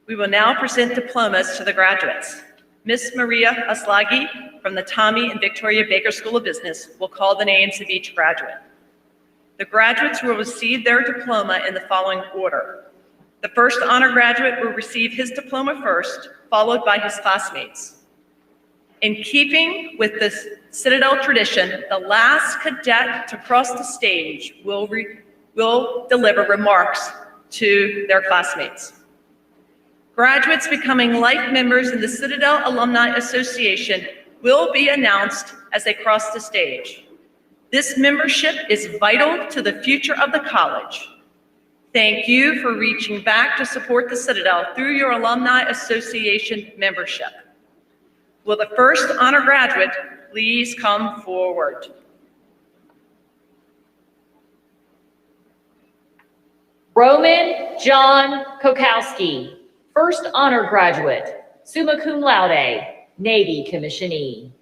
We will now present diplomas to the graduates. Ms. Maria Aslagi from the Tommy and Victoria Baker School of Business will call the names of each graduate. The graduates will receive their diploma in the following order. The first honor graduate will receive his diploma first, followed by his classmates. In keeping with the Citadel tradition, the last cadet to cross the stage will will deliver remarks to their classmates. Graduates becoming life members in the Citadel Alumni Association will be announced as they cross the stage. This membership is vital to the future of the college. Thank you for reaching back to support the Citadel through your Alumni Association membership. Will the first honor graduate please come forward? Roman John Kokowski, first honor graduate, summa cum laude, Navy commissionee.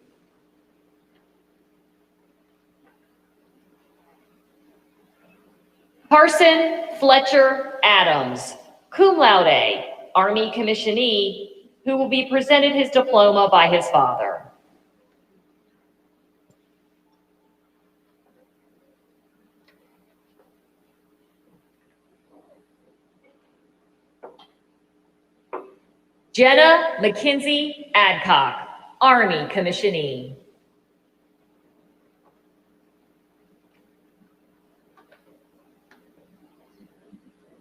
Carson Fletcher Adams, cum laude, Army commissionee, who will be presented his diploma by his father. Jenna McKenzie Adcock, Army commissionee.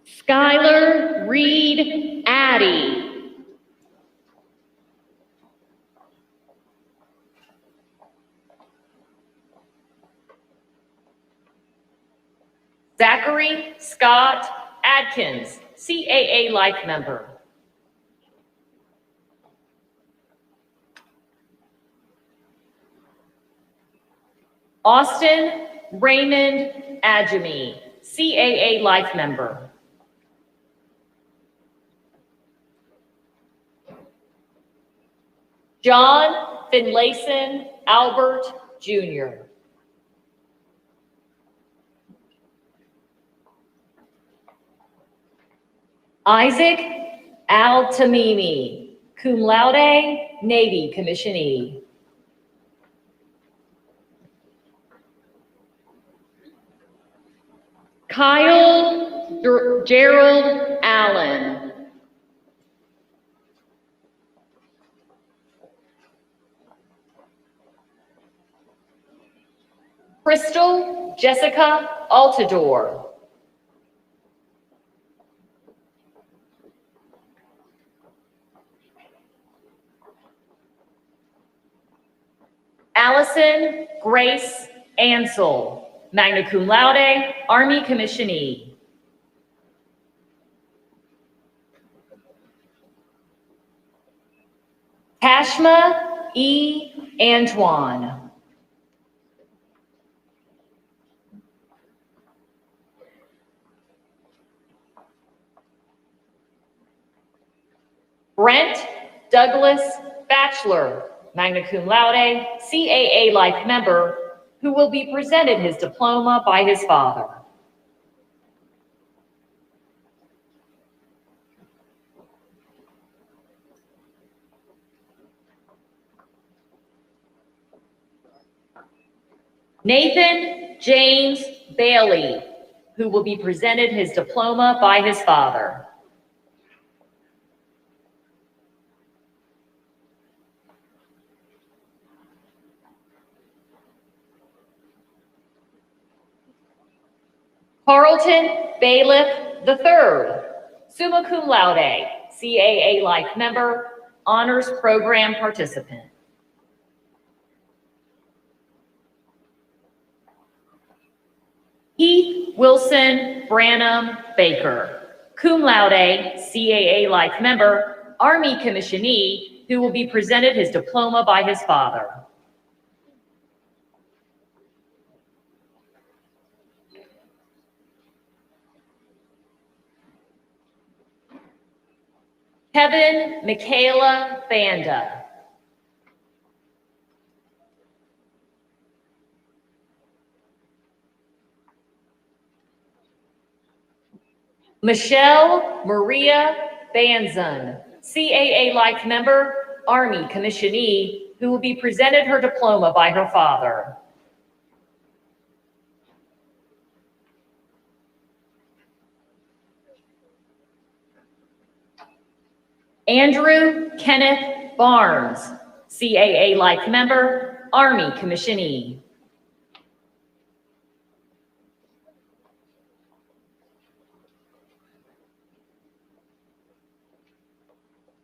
Skylar Reed Addy. Zachary Scott Adkins, CAA Life member. Austin Raymond Adjemi, CAA Life member. John Finlayson Albert, Jr. Isaac Al-Tamimi, cum laude, Navy commissionee. Kyle Gerald Allen. Crystal Jessica Altador. Allison Grace Ansel, magna cum laude, Army commissionee. Tashma E. Antoine. Brent Douglas Bachelor, magna cum laude, CAA Life member, who will be presented his diploma by his father. Nathan James Bailey, who will be presented his diploma by his father. Carlton Bailiff III, summa cum laude, CAA Life member, honors program participant. Heath Wilson Branham Baker, cum laude, CAA Life member, Army commissionee, who will be presented his diploma by his father. Kevin Michaela Banda. Michelle Maria Banzan, CAA Life member, Army commissionee, who will be presented her diploma by her father. Andrew Kenneth Barnes, CAA Life member, Army commissionee.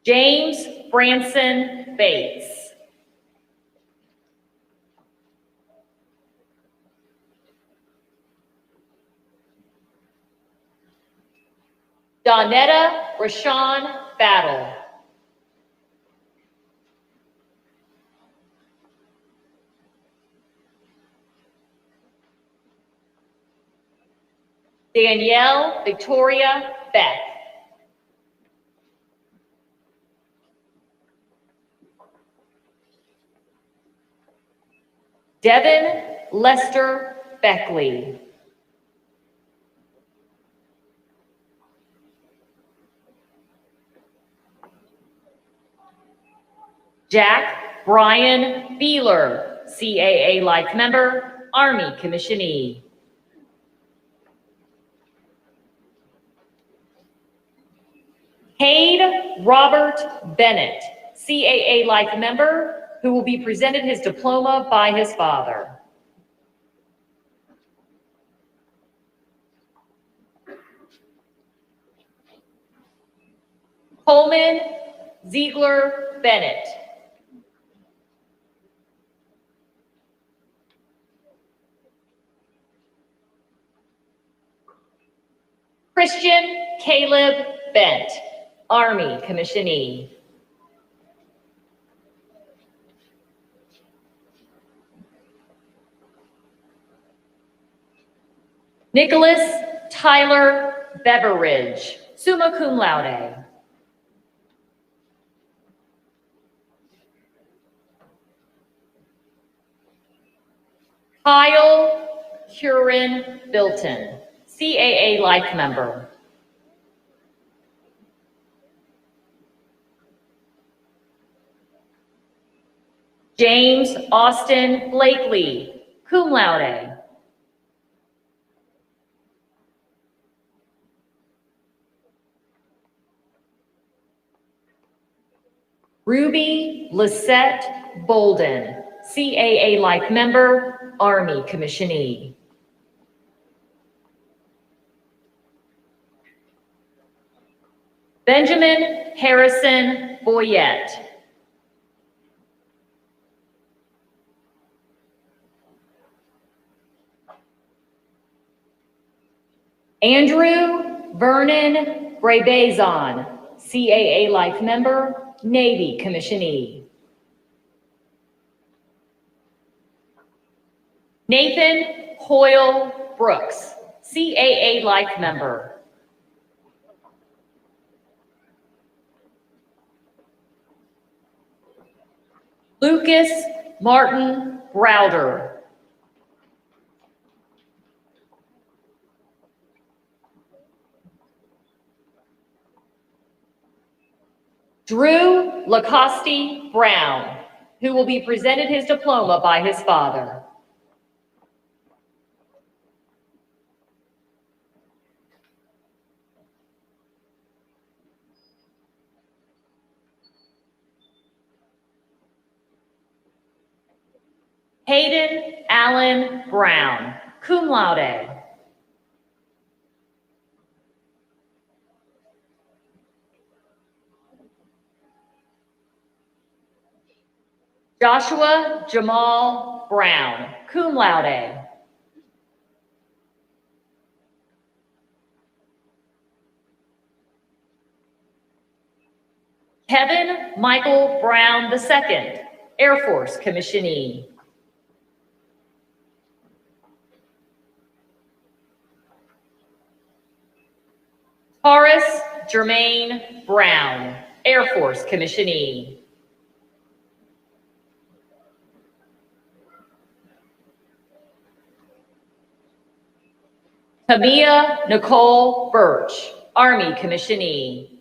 James Branson Bates. Donetta Rashawn Battle. Danielle Victoria Beck. Devin Lester Beckley. Jack Brian Beeler, CAA Life Member, Army Commissionee. Cade Robert Bennett, CAA Life Member, who will be presented his diploma by his father. Coleman Ziegler Bennett. Christian Caleb Bent, Army Commissionee. Nicholas Tyler Beveridge, summa cum laude. Kyle Huron Bilton, CAA Life Member. James Austin Blakely, cum laude. Ruby Lisette Bolden, CAA Life Member, Army Commissionee. Benjamin Harrison Boyette. Andrew Vernon Brabazon, CAA Life Member, Navy Commissionee. Nathan Hoyle Brooks, CAA Life Member. Lucas Martin Browder. Drew Lacoste Brown, who will be presented his diploma by his father. Hayden Allen Brown, cum laude. Joshua Jamal Brown, cum laude. Kevin Michael Brown II, Air Force Commissionee. Horace Jermaine Brown, Air Force Commissionee. Tamia Nicole Birch, Army Commissionee.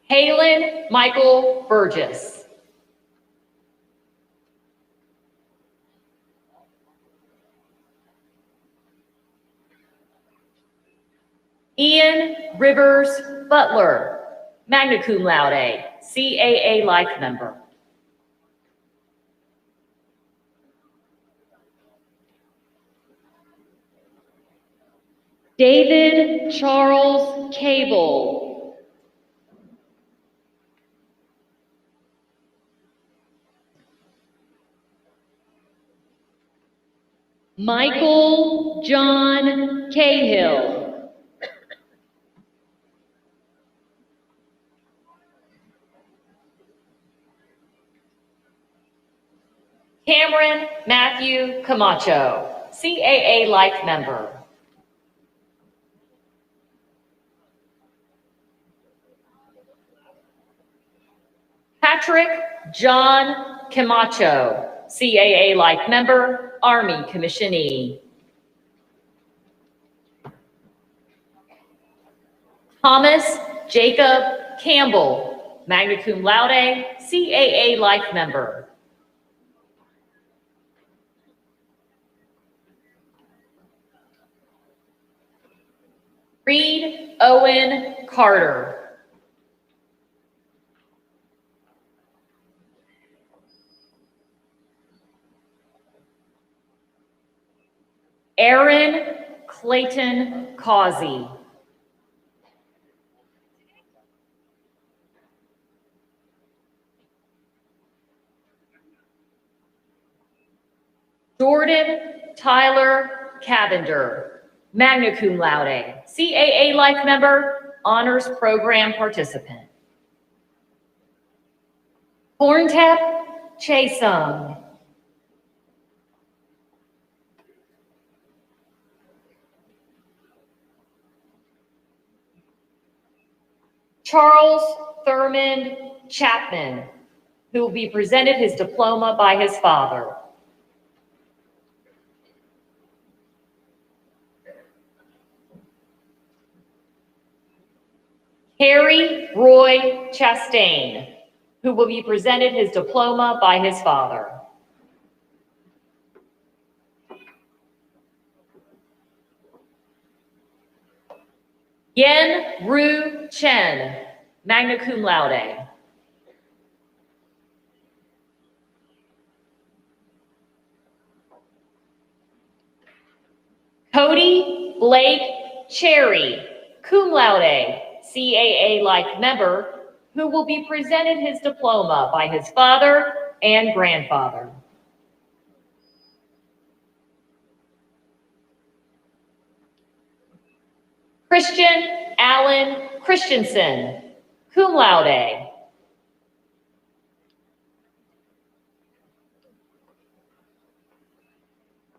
Halen Michael Burgess. Ian Rivers Butler, magna cum laude, CAA Life Member. David Charles Cable. Michael John Cahill. Cameron Matthew Camacho, CAA Life Member. Patrick John Camacho, CAA Life Member, Army Commissionee. Thomas Jacob Campbell, magna cum laude, CAA Life Member. Reed Owen Carter. Aaron Clayton Causey. Jordan Tyler Cavender, magna cum laude, CAA Life Member, Honors Program Participant. Horntep Chaesung. Charles Thurmond Chapman, who will be presented his diploma by his father. Harry Roy Chastain, who will be presented his diploma by his father. Yen Ru Chen, magna cum laude. Cody Blake Cherry, cum laude, CAA Life Member, who will be presented his diploma by his father and grandfather. Christian Allen Christensen, cum laude.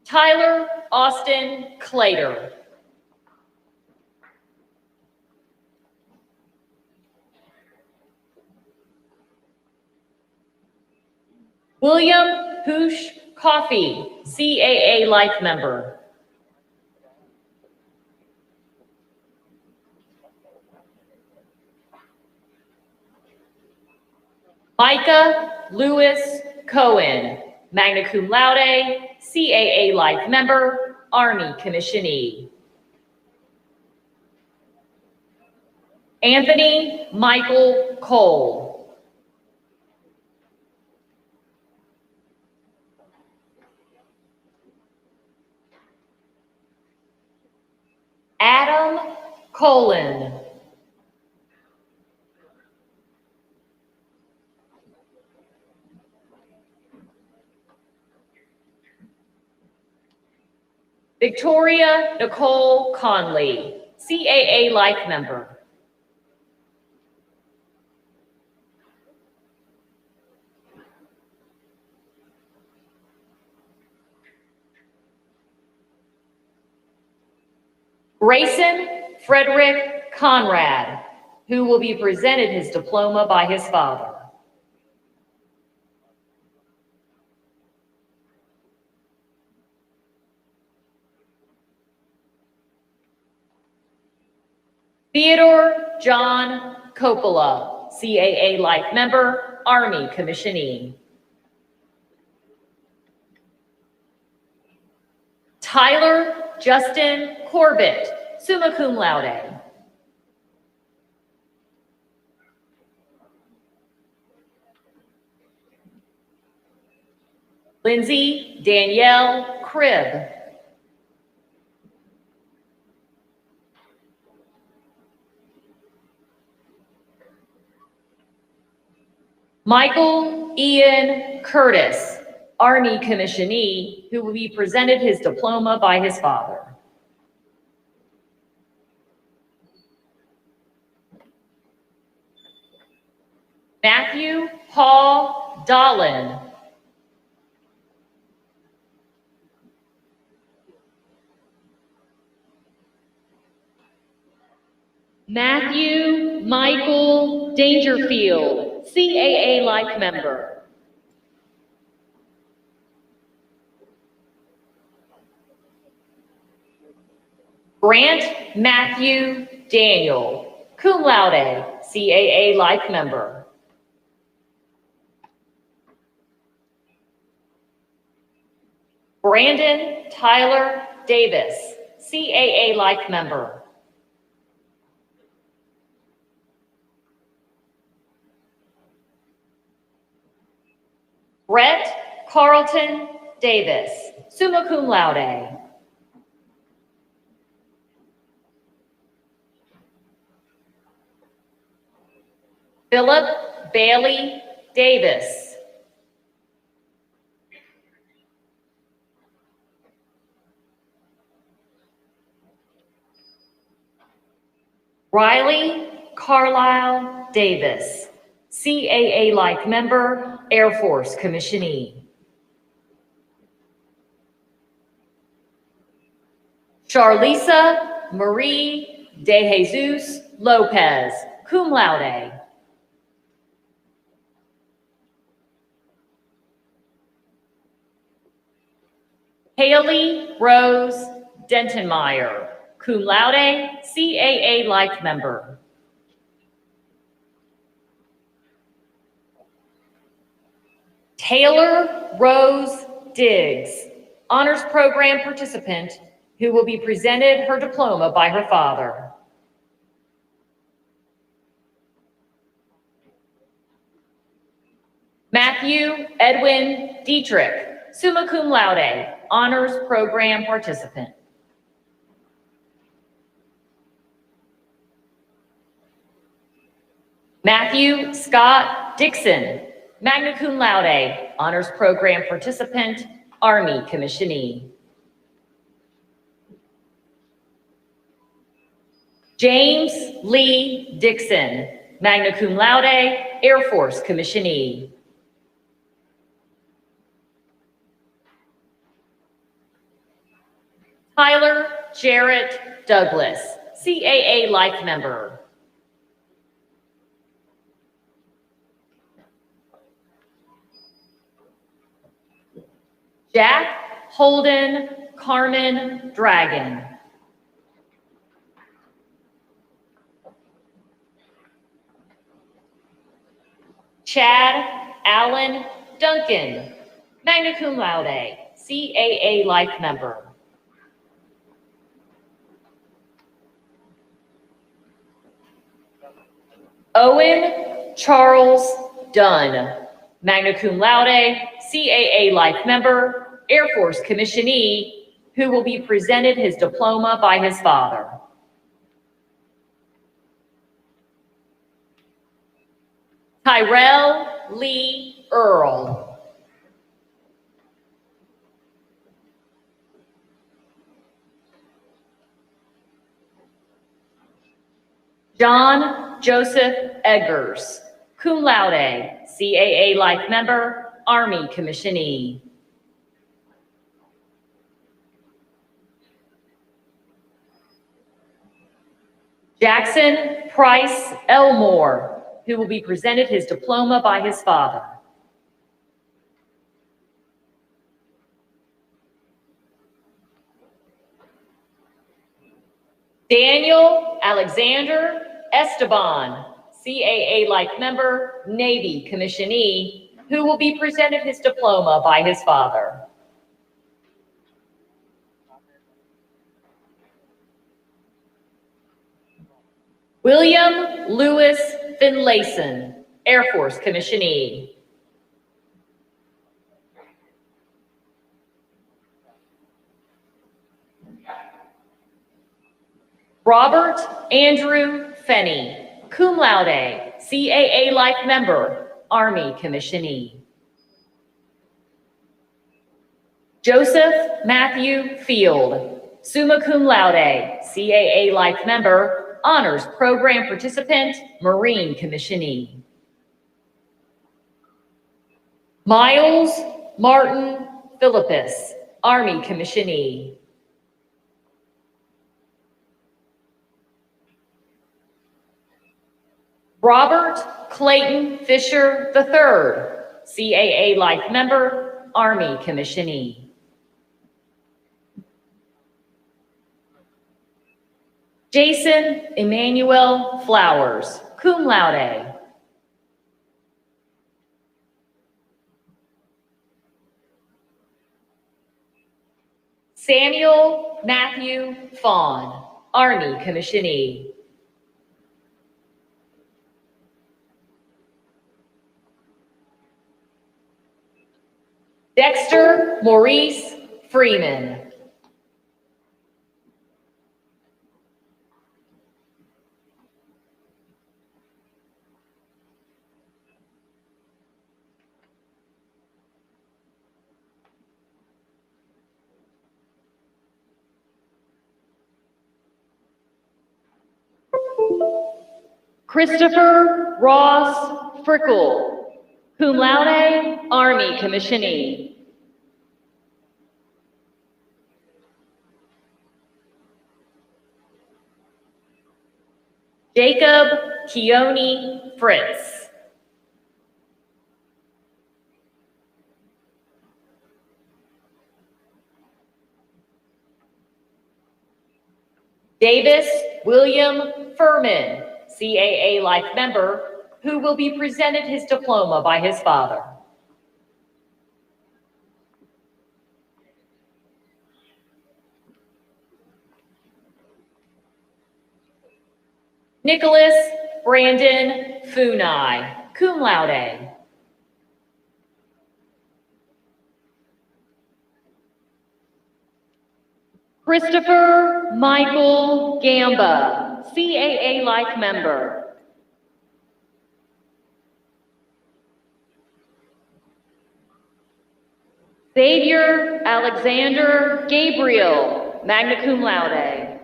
Tyler Austin Clater. William Hoosh Coffey, CAA Life Member. Micah Lewis Cohen, magna cum laude, CAA Life Member, Army Commissionee. Anthony Michael Cole. Adam Colin. Victoria Nicole Conley, CAA Life Member. Grayson Frederick Conrad, who will be presented his diploma by his father. Theodore John Coppola, CAA Life Member, Army Commissionee. Tyler Justin Corbett, summa cum laude. Lindsay Danielle Cribb. Michael Ian Curtis, Army commissionee, who will be presented his diploma by his father. Matthew Paul Dolan, Matthew Michael Dangerfield, CAA Life member. Grant Matthew Daniel, cum laude, CAA Life member. Brandon Tyler Davis, CAA Life member. Brett Carlton Davis, summa cum laude. Philip Bailey Davis. Riley Carlisle Davis, CAA Life member, Air Force commissionee. Charlisa Marie De Jesus Lopez, cum laude. Haley Rose Dentonmeyer, cum laude, CAA Life member. Taylor Rose Diggs, honors program participant, who will be presented her diploma by her father. Matthew Edwin Dietrich, summa cum laude, honors program participant. Matthew Scott Dixon, magna cum laude, honors program participant, Army commissionee. James Lee Dixon, magna cum laude, Air Force commissionee. Tyler Jarrett Douglas, CAA Life member. Jack Holden Carmen Dragon. Chad Allen Duncan, magna cum laude, CAA Life member. Owen Charles Dunn, magna cum laude, CAA Life member, Air Force commissionee, who will be presented his diploma by his father. Tyrell Lee Earl. John Joseph Eggers, cum laude, CAA Life member, Army commissionee. Jackson Price Elmore, who will be presented his diploma by his father. Daniel Alexander Esteban, CAA Life member, Navy commissionee, who will be presented his diploma by his father. William Lewis Finlayson, Air Force commissionee. Robert Andrew Fenney, cum laude, CAA Life member, Army commissionee. Joseph Matthew Field, summa cum laude, CAA Life member, honors program participant, Marine commissionee. Miles Martin Philippus, Army commissionee. Robert Clayton Fisher III, CAA Life member, Army commissionee. Jason Emmanuel Flowers, cum laude. Samuel Matthew Fawn, Army commissionee. Dexter Maurice Freeman. Christopher Ross Frickle, cum laude, Army commissionee. Jacob Keone Fritz. Davis William Furman, CAA Life member, who will be presented his diploma by his father. Nicholas Brandon Funai, cum laude. Christopher Michael Gamba, CAA Life member. Xavier Alexander Gabriel, magna cum laude.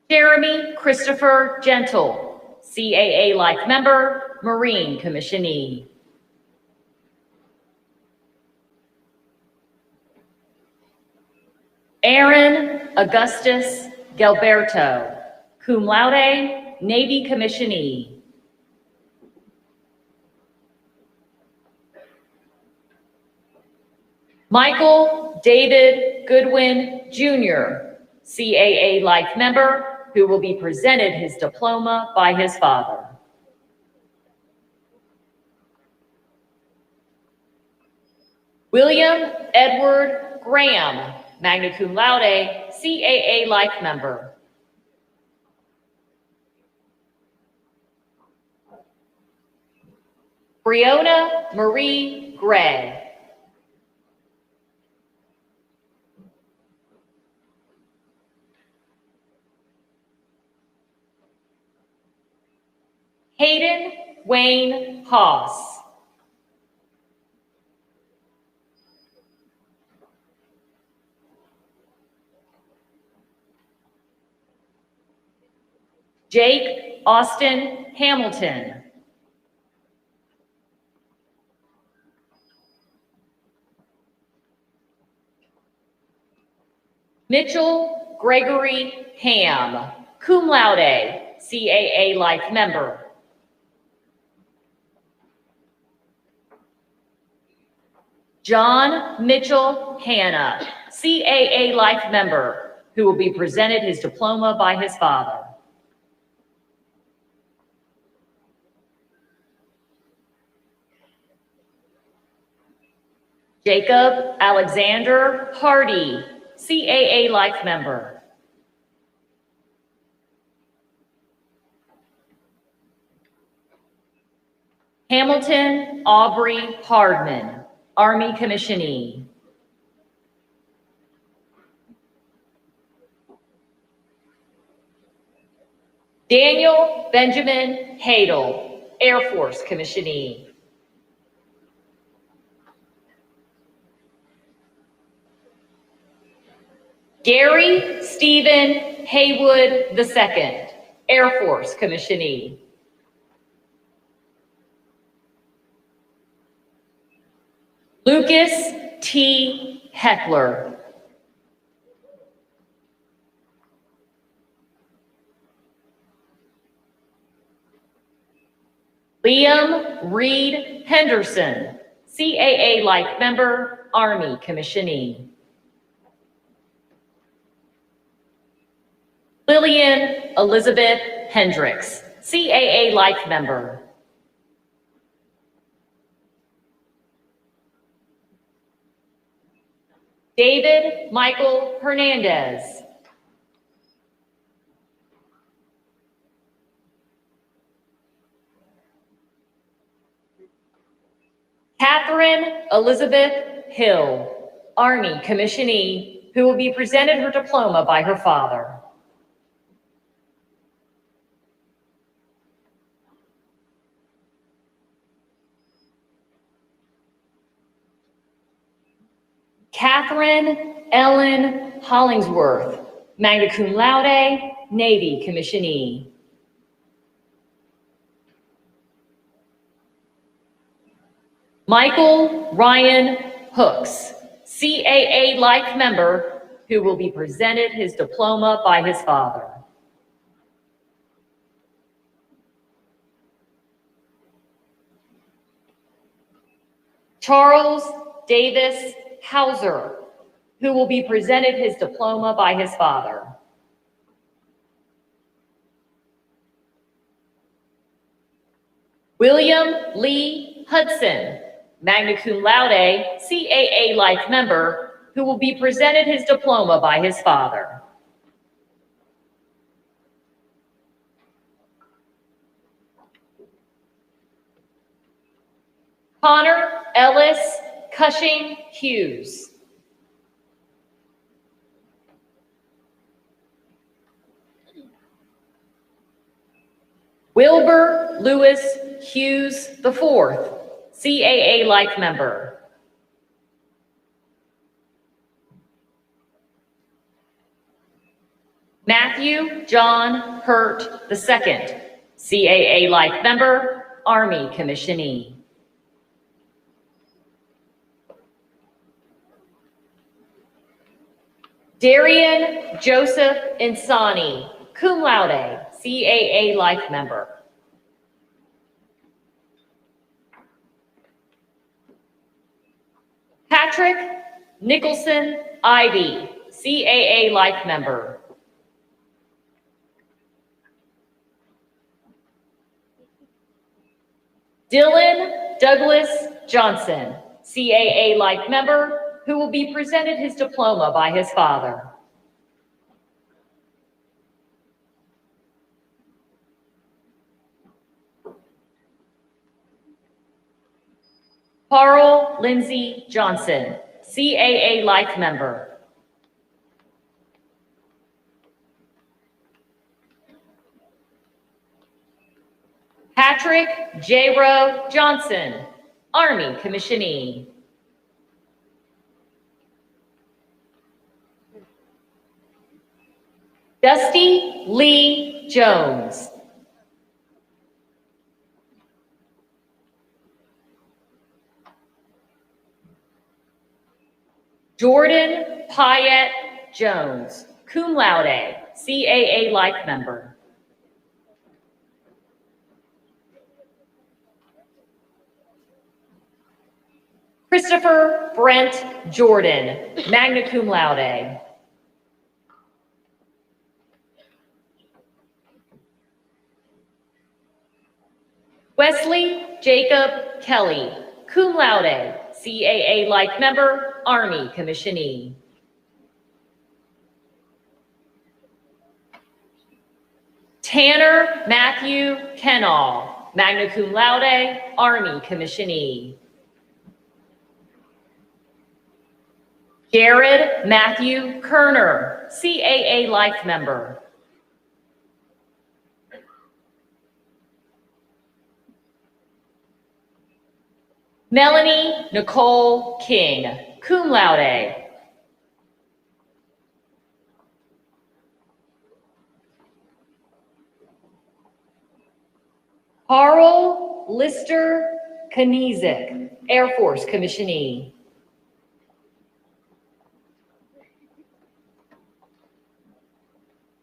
Jeremy Christopher Gentle, CAA Life member, Marine commissionee. Aaron Augustus Galberto, cum laude, Navy commissionee. Michael David Goodwin Jr., CAA Life member, who will be presented his diploma by his father. William Edward Graham, magna cum laude, CAA Life member. Briona Marie Gray. Hayden Wayne Haas. Jake Austin Hamilton. Mitchell Gregory Ham, cum laude, CAA Life member. John Mitchell Hanna, CAA Life member, who will be presented his diploma by his father. Jacob Alexander Hardy, CAA Life member. Hamilton Aubrey Hardman, Army commissionee. Daniel Benjamin Hadel, Air Force commissionee. Gary Stephen Haywood II, Air Force commissionee. Lucas T. Heckler. Liam Reed Henderson, CAA Life Member, Army commissionee. Lillian Elizabeth Hendricks, CAA Life Member. David Michael Hernandez. Catherine Elizabeth Hill, Army commissionee, who will be presented her diploma by her father. Catherine Ellen Hollingsworth, magna cum laude, Navy commissionee. Michael Ryan Hooks, CAA Life Member, who will be presented his diploma by his father. Charles Davis Hauser, who will be presented his diploma by his father. William Lee Hudson, magna cum laude, CAA Life Member, who will be presented his diploma by his father. Connor Ellis Cushing Hughes. Wilbur Lewis Hughes IV, CAA Life Member. Matthew John Hurt II, CAA Life Member, Army commissionee. Darian Joseph Insani, cum laude, CAA Life Member. Patrick Nicholson Ivy, CAA Life Member. Dylan Douglas Johnson, CAA Life Member, who will be presented his diploma by his father. Carl Lindsay Johnson, CAA Life Member. Patrick J. Rowe Johnson, Army commissionee. Dusty Lee Jones. Jordan Pyatt Jones, cum laude, CAA Life Member. Christopher Brent Jordan, magna cum laude. Wesley Jacob Kelly, cum laude, CAA Life Member, Army commissionee. Tanner Matthew Kenall, magna cum laude, Army commissionee. Jared Matthew Kerner, CAA Life Member. Melanie Nicole King, cum laude. Carl Lister Kniezek, Air Force commissionee.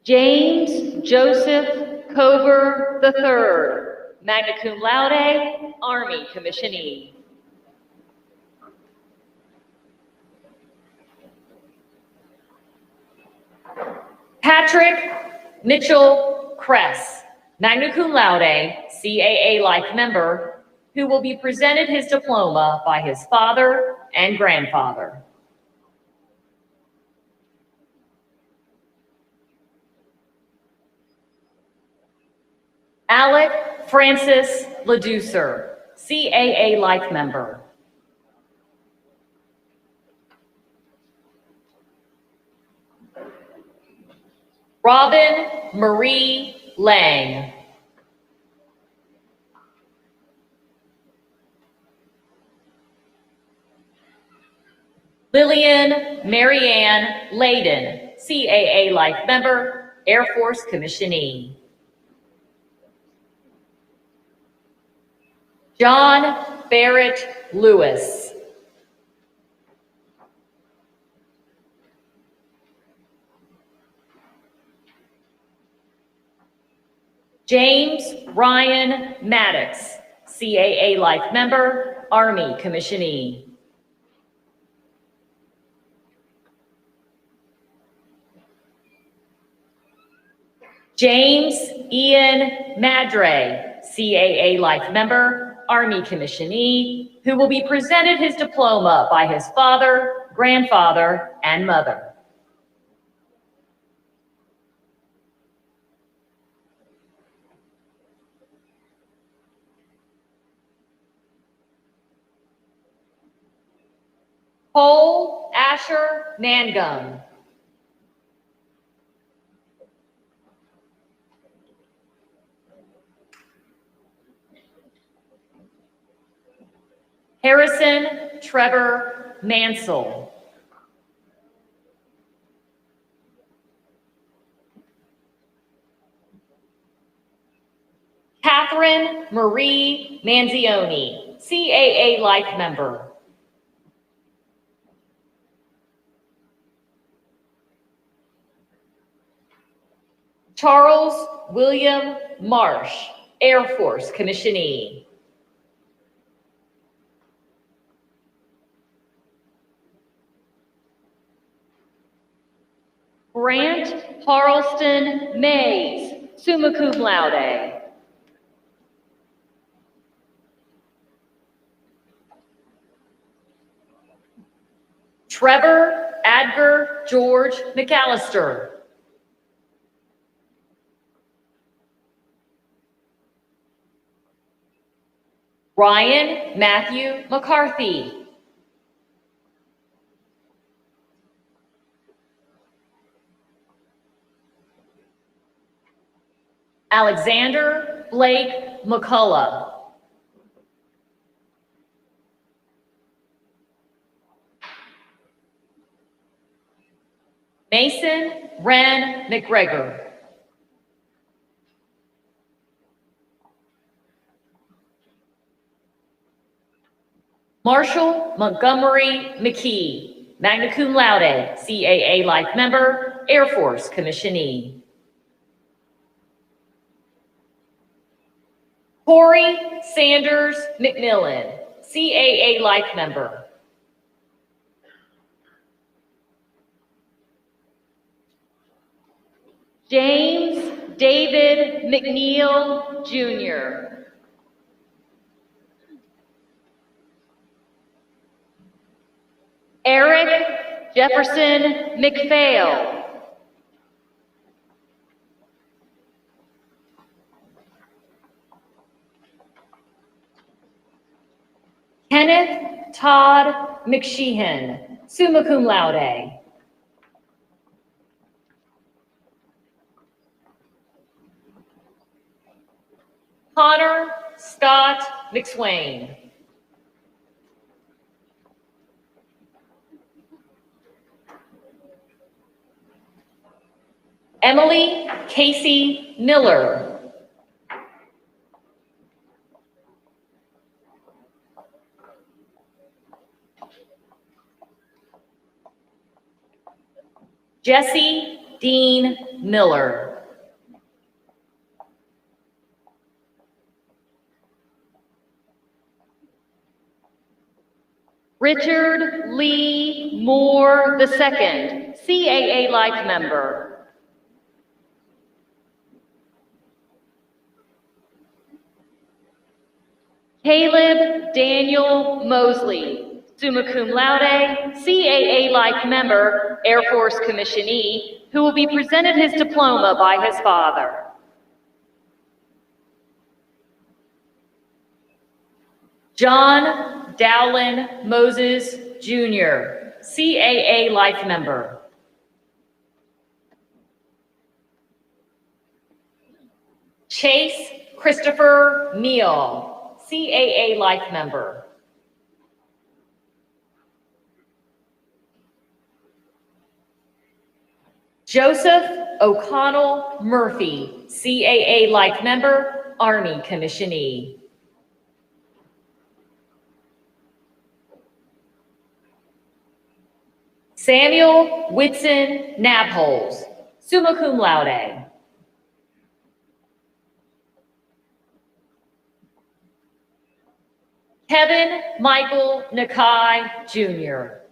James Joseph Cover III, magna cum laude, Army commissionee. Patrick Mitchell Kress, magna cum laude, CAA Life member, who will be presented his diploma by his father and grandfather. Alec Francis Leducer, CAA Life member. Robin Marie Lang. Lillian Marianne Layden, CAA Life member, Air Force commissionee. John Barrett Lewis. James Ryan Maddox, CAA Life member, Army commissionee. James Ian Madre, CAA Life member, Army commissionee, who will be presented his diploma by his father, grandfather, and mother. Cole Asher Mangum. Harrison Trevor Mansell. Catherine Marie Manzioni, CAA Life member. Charles William Marsh, Air Force commissionee. Grant Harleston Mays, summa cum laude. Trevor Adger George McAllister. Ryan Matthew McCarthy. Alexander Blake McCullough. Mason Wren McGregor. Marshall Montgomery McKee, magna cum laude, CAA Life member, Air Force commissionee. Corey Sanders McMillan, CAA Life member. James David McNeil, Jr. Eric Jefferson McPhail. Kenneth Todd McSheehan, summa cum laude. Connor Scott McSwain. Emily Casey Miller. Jesse Dean Miller. Richard Lee Moore II, CAA Life member. Caleb Daniel Mosley, summa cum laude, CAA Life member, Air Force commissionee, who will be presented his diploma by his father. John Dowlin Moses Jr., CAA Life member. Chase Christopher Neal, CAA Life member. Joseph O'Connell Murphy, CAA Life member, Army commissionee. Samuel Whitson Nabholz, summa cum laude. Kevin Michael Nakai, Jr.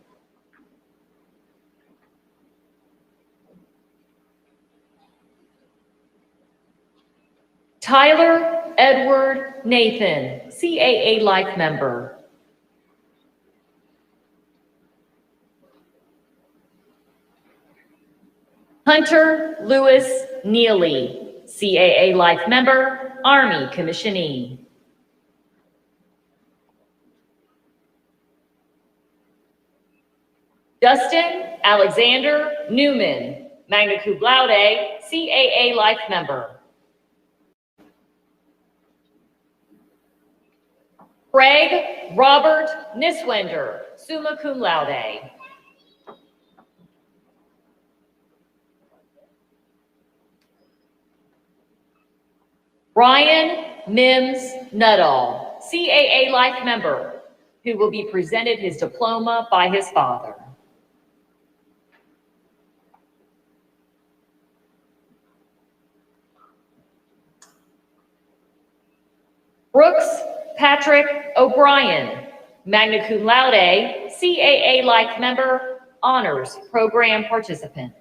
Tyler Edward Nathan, CAA Life member. Hunter Lewis Neely, CAA Life member, Army commissionee. Dustin Alexander Newman, magna cum laude, CAA Life member. Craig Robert Niswender, summa cum laude. Ryan Mims Nuttall, CAA Life member, who will be presented his diploma by his father. Brooks Patrick O'Brien, magna cum laude, CAA Life member, honors program participant.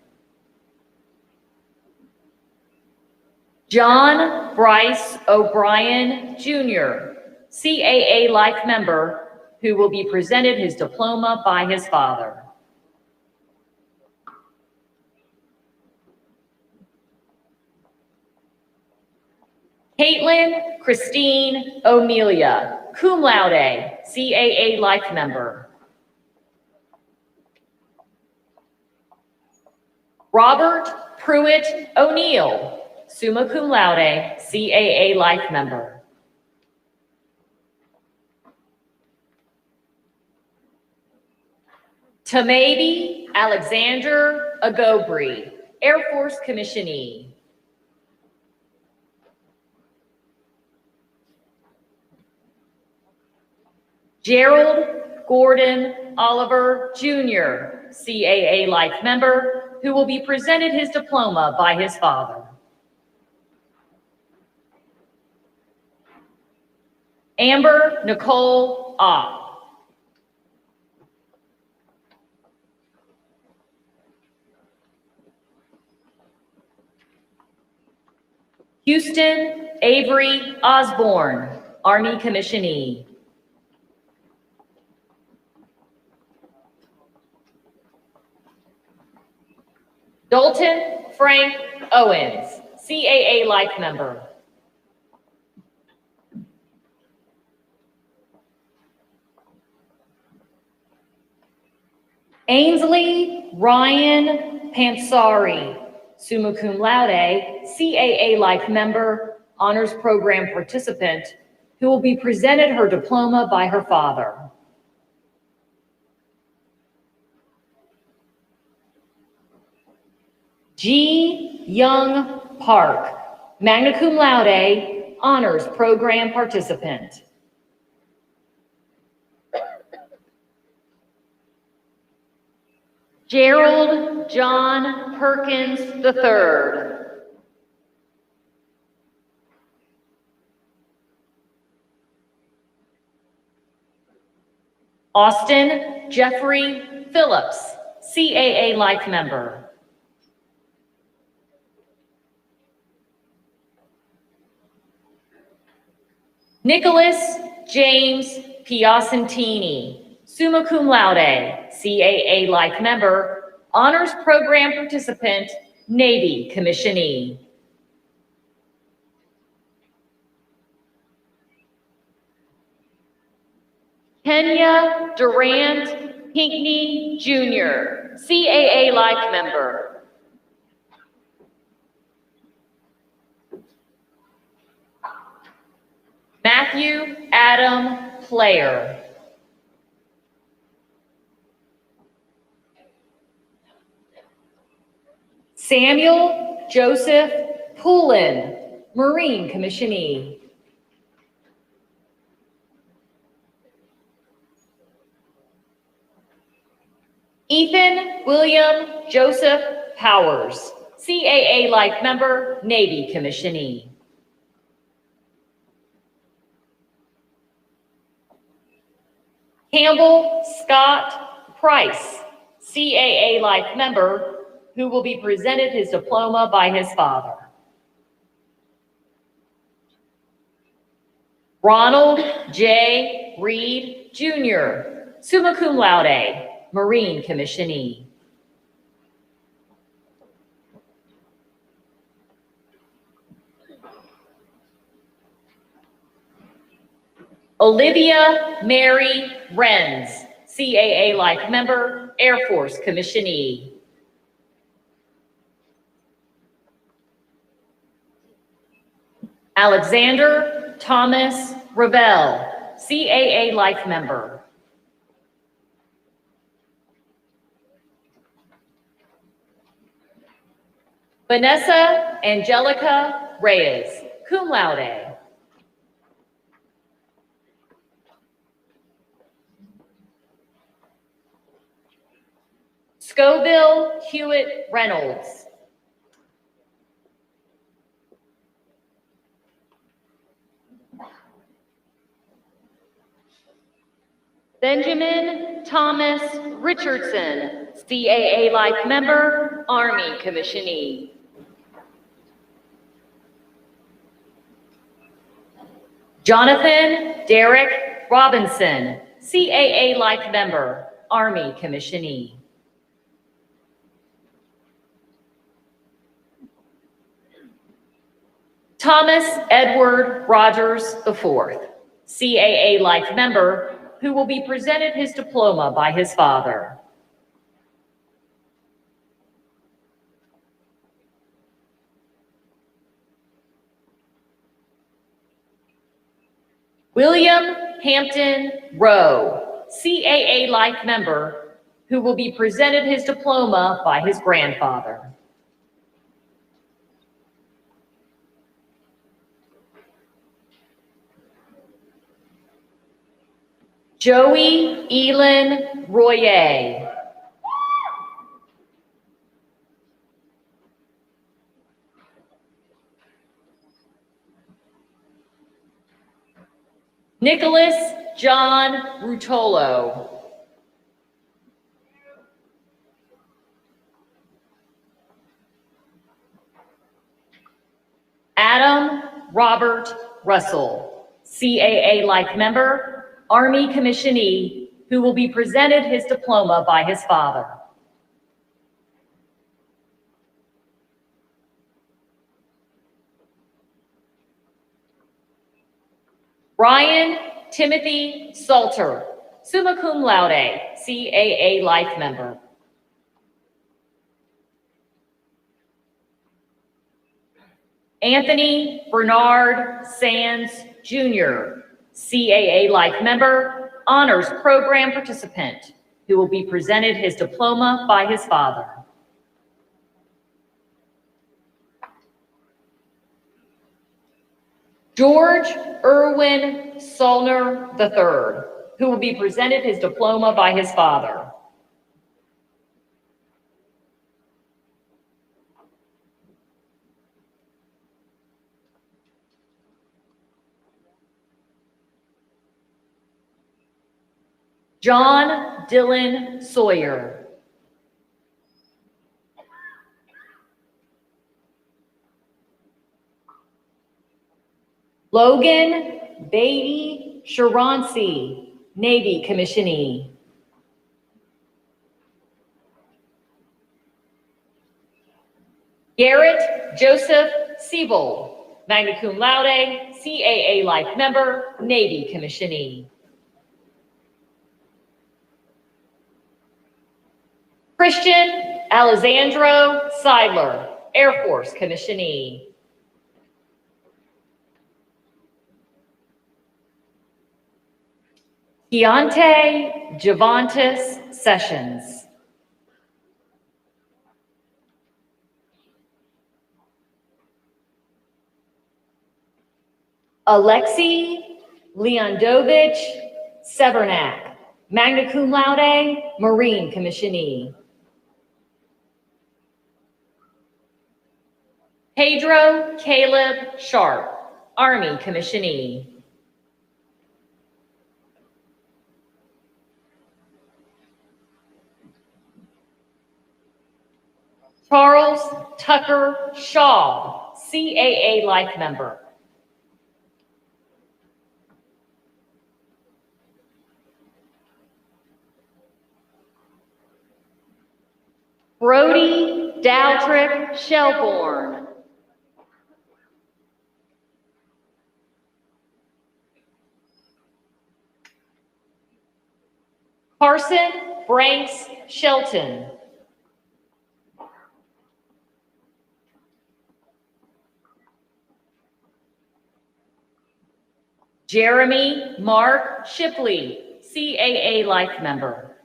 John Bryce O'Brien, Jr., CAA Life member, who will be presented his diploma by his father. Caitlin Christine O'Melia, cum laude, CAA Life member. Robert Pruitt O'Neill, summa cum laude, CAA Life member. Tamabi Alexander Agobri, Air Force commissionee. Gerald Gordon Oliver Jr., CAA Life member, who will be presented his diploma by his father. Amber Nicole Opp. Houston Avery Osborne, Army commissionee. Dalton Frank Owens, CAA Life member. Ainsley Ryan Pansari, summa cum laude, CAA Life member, honors program participant, who will be presented her diploma by her father. G. Young Park, magna cum laude, honors program participant. Gerald John Perkins III. Austin Jeffrey Phillips, CAA Life member. Nicholas James Piacentini, summa cum laude, CAA Life member, honors program participant, Navy commissionee. Kenya Durant Pinkney Jr., CAA Life member. Matthew Adam Player. Samuel Joseph Poulin, Marine commissionee. Ethan William Joseph Powers, CAA Life member, Navy commissionee. Campbell Scott Price, CAA Life member, who will be presented his diploma by his father. Ronald J. Reed Jr., summa cum laude, Marine commissionee. Olivia Mary Renz, CAA Life member, Air Force commissionee. Alexander Thomas Ravel, CAA Life member. Vanessa Angelica Reyes, cum laude. Scoville Hewitt Reynolds. Benjamin Thomas Richardson, CAA Life member, Army commissionee. Jonathan Derek Robinson, CAA Life member, Army commissionee. Thomas Edward Rogers IV, CAA Life member, who will be presented his diploma by his father. William Hampton Rowe, CAA Life member, who will be presented his diploma by his grandfather. Joey Elin Royer. Nicholas John Rutolo. Adam Robert Russell, CAA Life member, Army commissionee, who will be presented his diploma by his father. Brian Timothy Salter, summa cum laude, CAA Life member. Anthony Bernard Sands Jr., CAA Life member, honors program participant, who will be presented his diploma by his father. George Irwin Solner III, who will be presented his diploma by his father. John Dylan Sawyer. Logan Beatty Sharonsi, Navy commissionee. Garrett Joseph Siebold, magna cum laude, CAA life member, Navy commissionee. Christian Alessandro Seidler, Air Force commissionee. Keontae Javantis Sessions. Alexei Leondovich Severnak, magna cum laude, Marine commissionee. Pedro Caleb Sharp, Army commissionee. Charles Tucker Shaw, CAA life member. Brody Daltrick Shelbourne. Carson Branks Shelton. Jeremy Mark Shipley, CAA life member.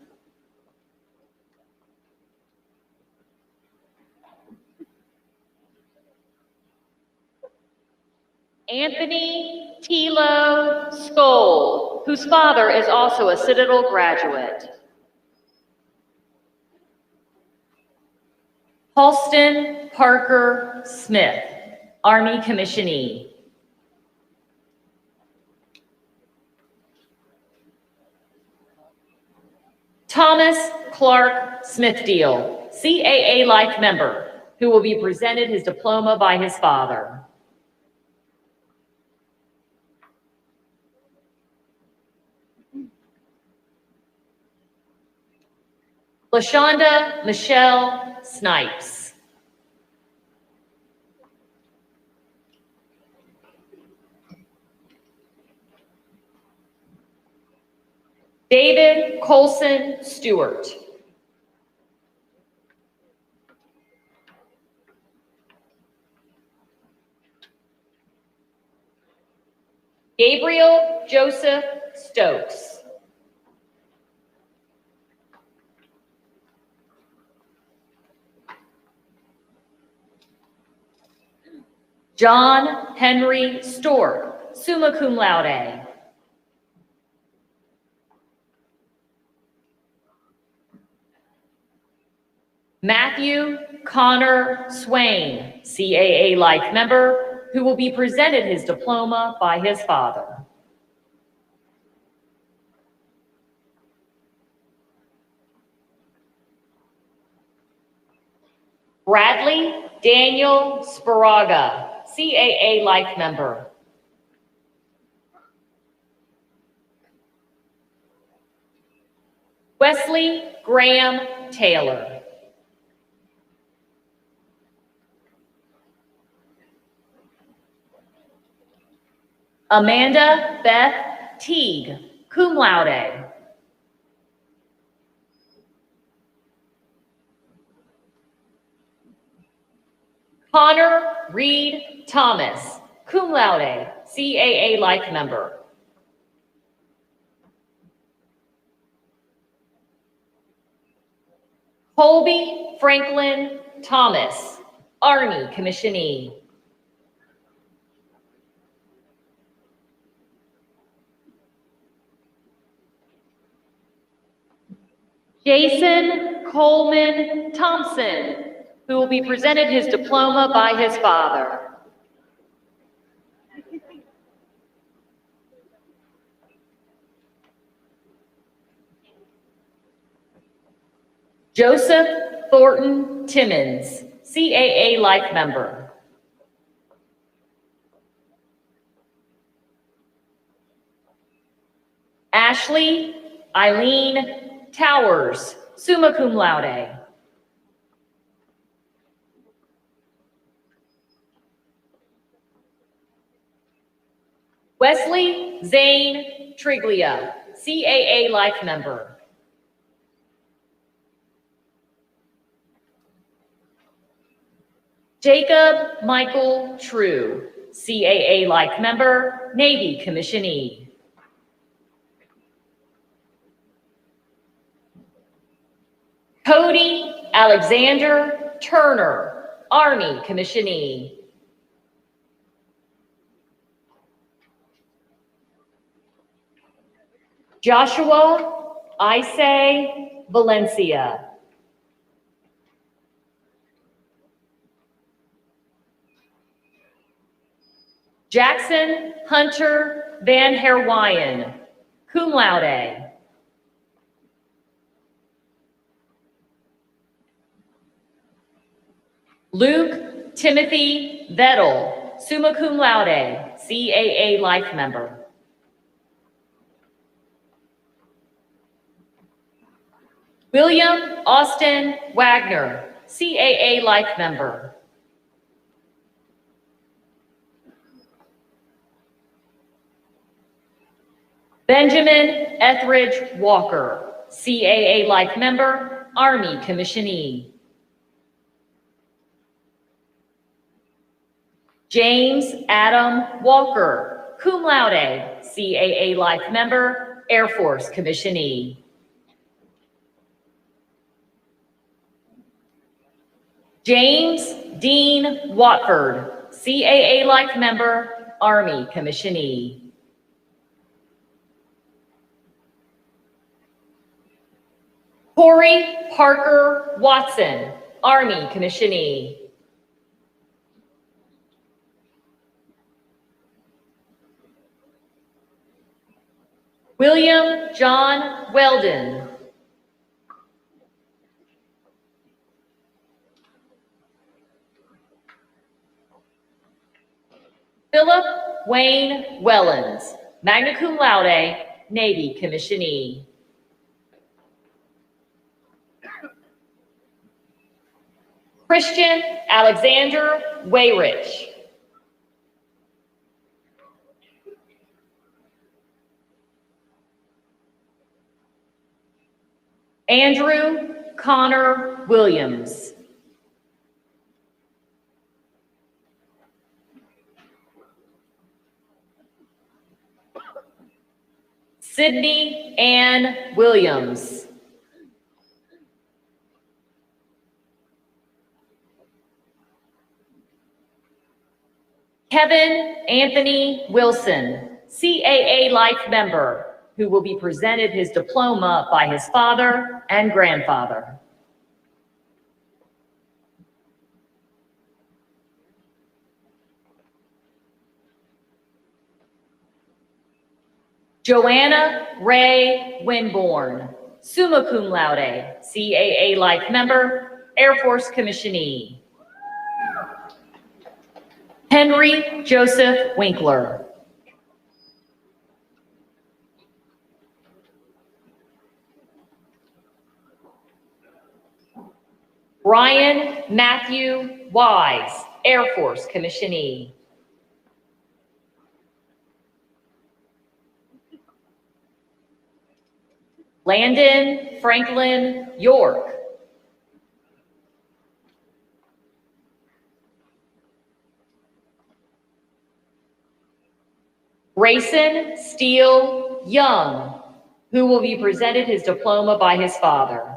Anthony Tilo Skoll, whose father is also a Citadel graduate. Halston Parker Smith, Army commissionee. Thomas Clark Smithdeal, CAA life member, who will be presented his diploma by his father. LaShonda Michelle Snipes. David Colson Stewart. Gabriel Joseph Stokes. John Henry Stork, summa cum laude. Matthew Connor Swain, CAA life member, who will be presented his diploma by his father. Bradley Daniel Sparaga, CAA life member. Wesley Graham Taylor. Amanda Beth Teague, cum laude. Connor Reed Thomas, cum laude, CAA life member. Colby Franklin Thomas, Army commissionee. Jason Coleman Thompson, who will be presented his diploma by his father. Joseph Thornton Timmons, CAA Life member. Ashley Eileen Towers, summa cum laude. Wesley Zane Triglia, CAA Life member. Jacob Michael True, CAA Life member, Navy commissionee. Cody Alexander Turner, Army commissionee. Joshua Isay Valencia. Jackson Hunter Van Herwyen, cum laude. Luke Timothy Vettel, summa cum laude, CAA Life member. William Austin Wagner, CAA Life member. Benjamin Etheridge Walker, CAA Life member, Army commissionee. James Adam Walker, cum laude, CAA Life member, Air Force commissionee. James Dean Watford, CAA Life member, Army commissionee. Corey Parker Watson, Army commissionee. William John Weldon. Philip Wayne Wellens, magna cum laude, Navy commissionee. Christian Alexander Wayrich. Andrew Connor Williams. Sydney Ann Williams. Kevin Anthony Wilson, CAA Life member, who will be presented his diploma by his father and grandfather. Joanna Ray Winborn, summa cum laude, CAA Life member, Air Force commissionee. Henry Joseph Winkler. Brian Matthew Wise, Air Force commissionee. Landon Franklin York. Grayson Steele Young, who will be presented his diploma by his father.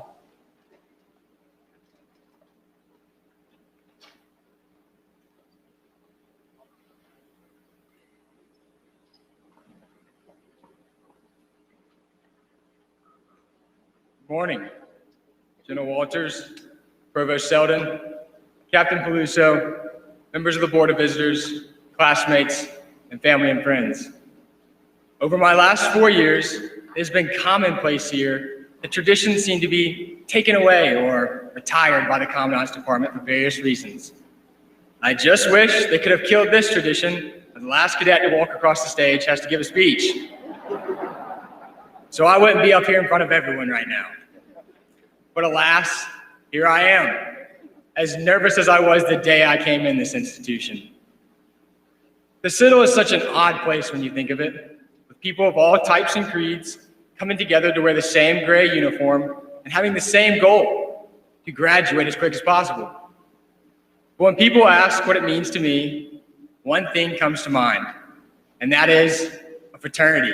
Morning. General Walters, Provost Selden, Captain Peluso, members of the Board of Visitors, classmates, and family and friends. Over my last 4 years, it has been commonplace here that traditions seem to be taken away or retired by the Commandant's Department for various reasons. I just wish they could have killed this tradition of the last cadet to walk across the stage has to give a speech. So I wouldn't be up here in front of everyone right now. But alas, here I am, as nervous as I was the day I came in this institution. The Citadel is such an odd place when you think of it, with people of all types and creeds coming together to wear the same gray uniform and having the same goal, to graduate as quick as possible. But when people ask what it means to me, one thing comes to mind, and that is a fraternity.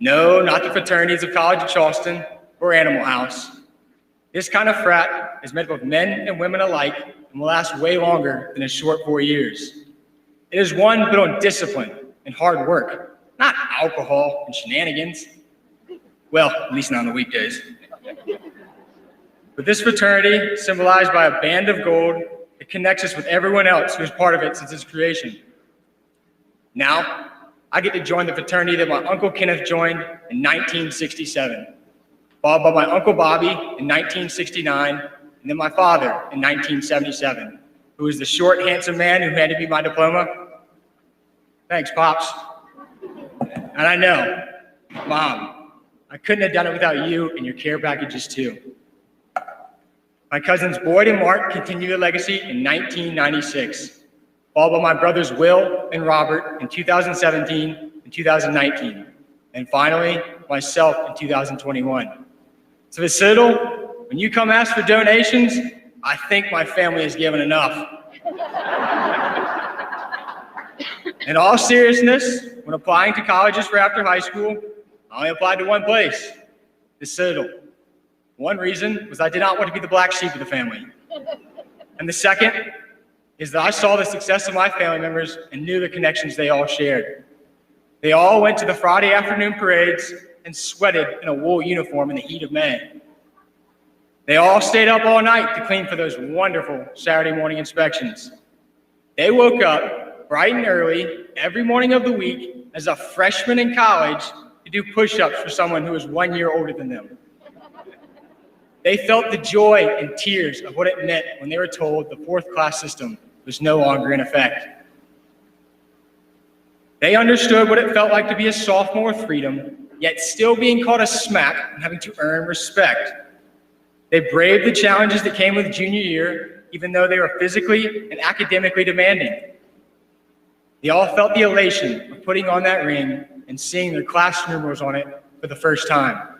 No, not the fraternities of College of Charleston or Animal House. This kind of frat is made up of men and women alike and will last way longer than a short 4 years. It is one built on discipline and hard work, not alcohol and shenanigans. Well, at least not on the weekdays. But this fraternity, symbolized by a band of gold, it connects us with everyone else who is part of it since its creation. Now, I get to join the fraternity that my Uncle Kenneth joined in 1967, followed by my Uncle Bobby in 1969, and then my father in 1977, who is the short, handsome man who handed me my diploma. Thanks, Pops. And I know, Mom, I couldn't have done it without you and your care packages too. My cousins Boyd and Mark continued the legacy in 1996, followed by my brothers Will and Robert in 2017 and 2019, and finally, myself in 2021. So the Citadel, when you come ask for donations, I think my family has given enough. In all seriousness, when applying to colleges for after high school, I only applied to one place, the Citadel. One reason was I did not want to be the black sheep of the family. And the second is that I saw the success of my family members and knew the connections they all shared. They all went to the Friday afternoon parades and sweated in a wool uniform in the heat of May. They all stayed up all night to clean for those wonderful Saturday morning inspections. They woke up bright and early every morning of the week as a freshman in college to do push-ups for someone who was 1 year older than them. They felt the joy and tears of what it meant when they were told the fourth class system was no longer in effect. They understood what it felt like to be a sophomore with freedom, yet still being called a smack and having to earn respect. They braved the challenges that came with junior year, even though they were physically and academically demanding. They all felt the elation of putting on that ring and seeing their class numerals on it for the first time.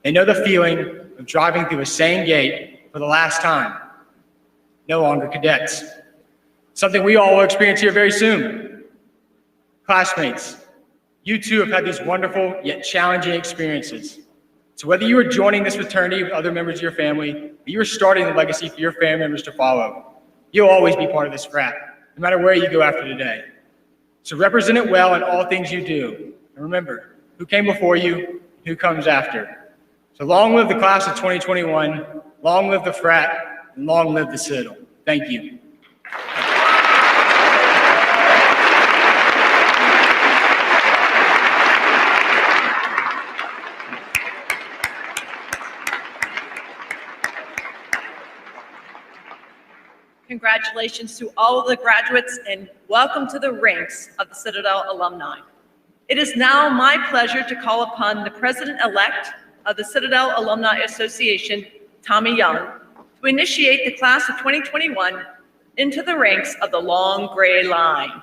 They know the feeling of driving through a same gate for the last time. No longer cadets. Something we all will experience here very soon. Classmates, you too have had these wonderful yet challenging experiences. So whether you are joining this fraternity with other members of your family, or you are starting the legacy for your family members to follow, you'll always be part of this frat, no matter where you go after today. So represent it well in all things you do. And remember, who came before you, who comes after. So long live the class of 2021, long live the frat, and long live the Citadel. Thank you. Congratulations to all of the graduates and welcome to the ranks of the Citadel alumni. It is now my pleasure to call upon the president-elect of the Citadel Alumni Association, Tommy Young, to initiate the class of 2021 into the ranks of the long gray line.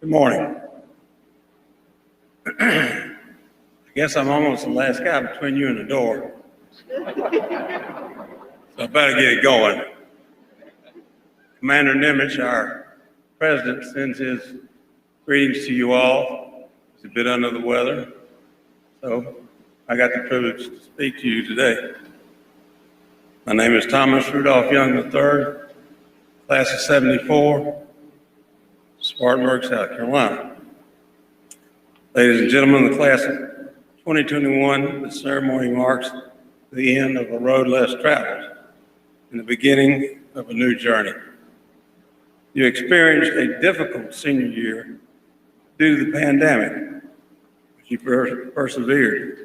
Good morning. I guess I'm almost the last guy between you and the door. So I better get it going. Commander Nimitz, our president, sends his greetings to you all. He's a bit under the weather. So I got the privilege to speak to you today. My name is Thomas Rudolph Young III, class of 74, Spartanburg, South Carolina. Ladies and gentlemen of the class of 2021, the ceremony marks the end of a road less traveled and the beginning of a new journey. You experienced a difficult senior year due to the pandemic, but you persevered.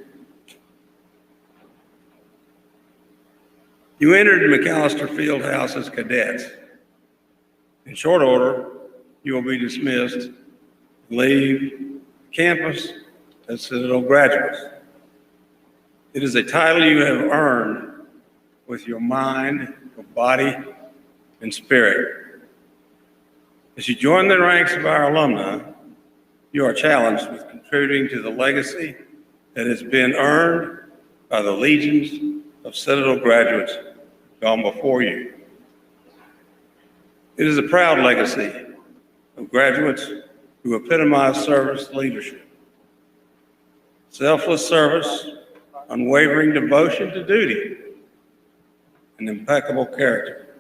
You entered McAllister Fieldhouse as cadets. In short order, you will be dismissed, leave campus as Citadel graduates. It is a title you have earned with your mind, your body, and spirit. As you join the ranks of our alumni, you are challenged with contributing to the legacy that has been earned by the legions of Citadel graduates gone before you. It is a proud legacy of graduates who epitomize service leadership, selfless service, unwavering devotion to duty, and impeccable character.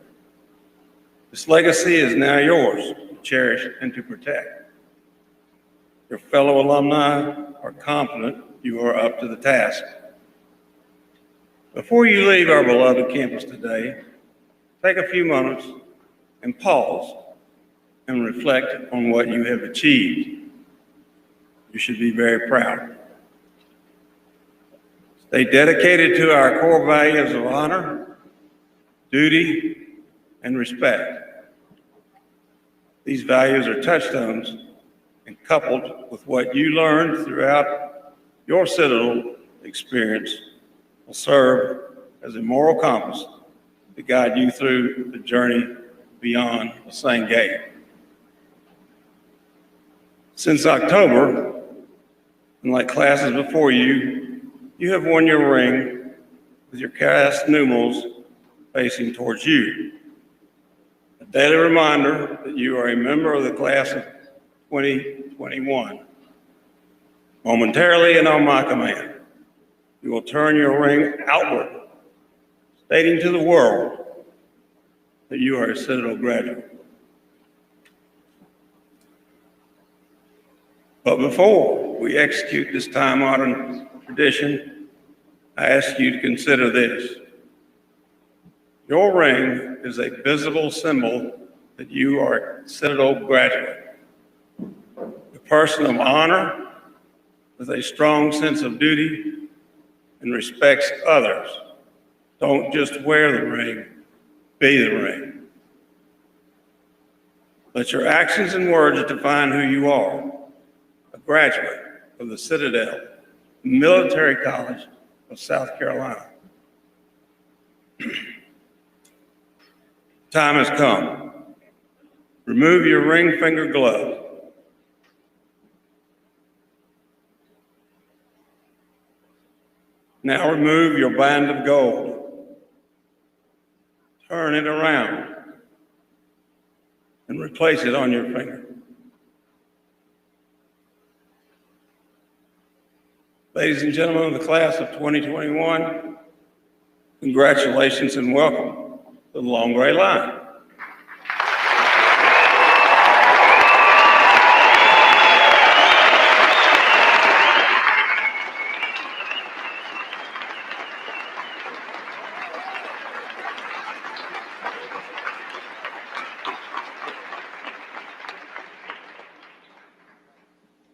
This legacy is now yours to cherish and to protect. Your fellow alumni are confident you are up to the task. Before you leave our beloved campus today, take a few moments and pause and reflect on what you have achieved. You should be very proud. Stay dedicated to our core values of honor, duty, and respect. These values are touchstones and coupled with what you learned throughout your Citadel experience will serve as a moral compass to guide you through the journey beyond the same gate. Since October, and like classes before you, you have worn your ring with your cast numerals facing towards you. A daily reminder that you are a member of the class of 2021. Momentarily and on my command, you will turn your ring outward, stating to the world that you are a Citadel graduate. But before we execute this time-honored tradition, I ask you to consider this. Your ring is a visible symbol that you are a Citadel graduate. A person of honor with a strong sense of duty and respects others. Don't just wear the ring, be the ring. Let your actions and words define who you are, a graduate of the Citadel Military College of South Carolina. Time has come. Remove your ring finger glove. Now remove your band of gold. Turn it around and replace it on your finger. Ladies and gentlemen of the class of 2021, congratulations and welcome to the Long Gray Line.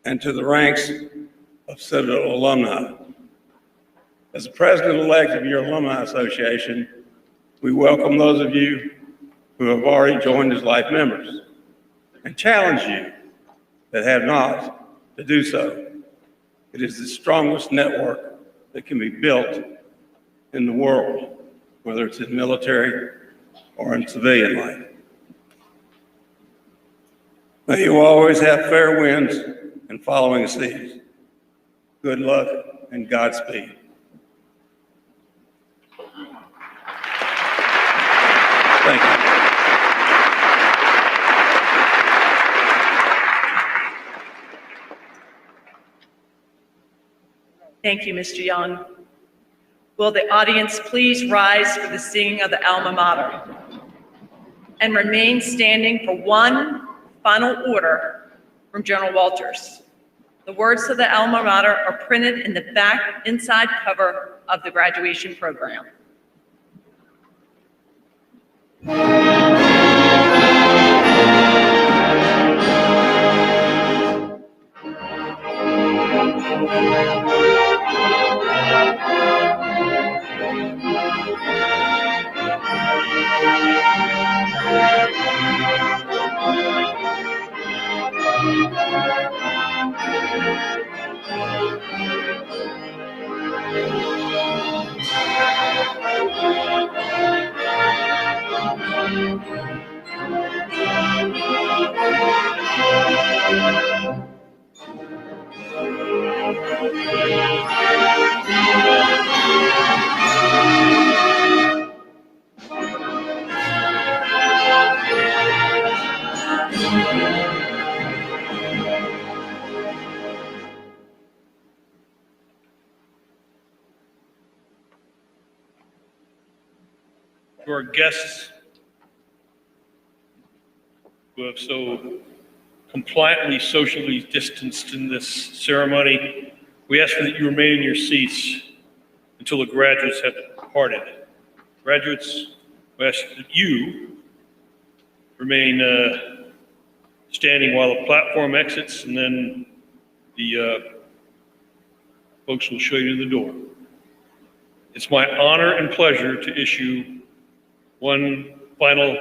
And to the ranks of Citadel alumni. As the president-elect of your alumni association, we welcome those of you who have already joined as life members and challenge you that have not to do so. It is the strongest network that can be built in the world, whether it's in military or in civilian life. May you always have fair winds and following seas. Good luck and Godspeed. Thank you. Thank you, Mr. Young. Will the audience please rise for the singing of the alma mater and remain standing for one final order from General Walters. The words of the alma mater are printed in the back inside cover of the graduation program. To our guests who have so compliantly socially distanced in this ceremony, we ask that you remain in your seats until the graduates have departed. Graduates, we ask that you remain standing while the platform exits, and then the folks will show you the door. It's my honor and pleasure to issue one final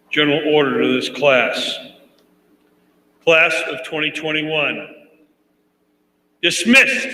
general order to this class. Class of 2021, dismissed.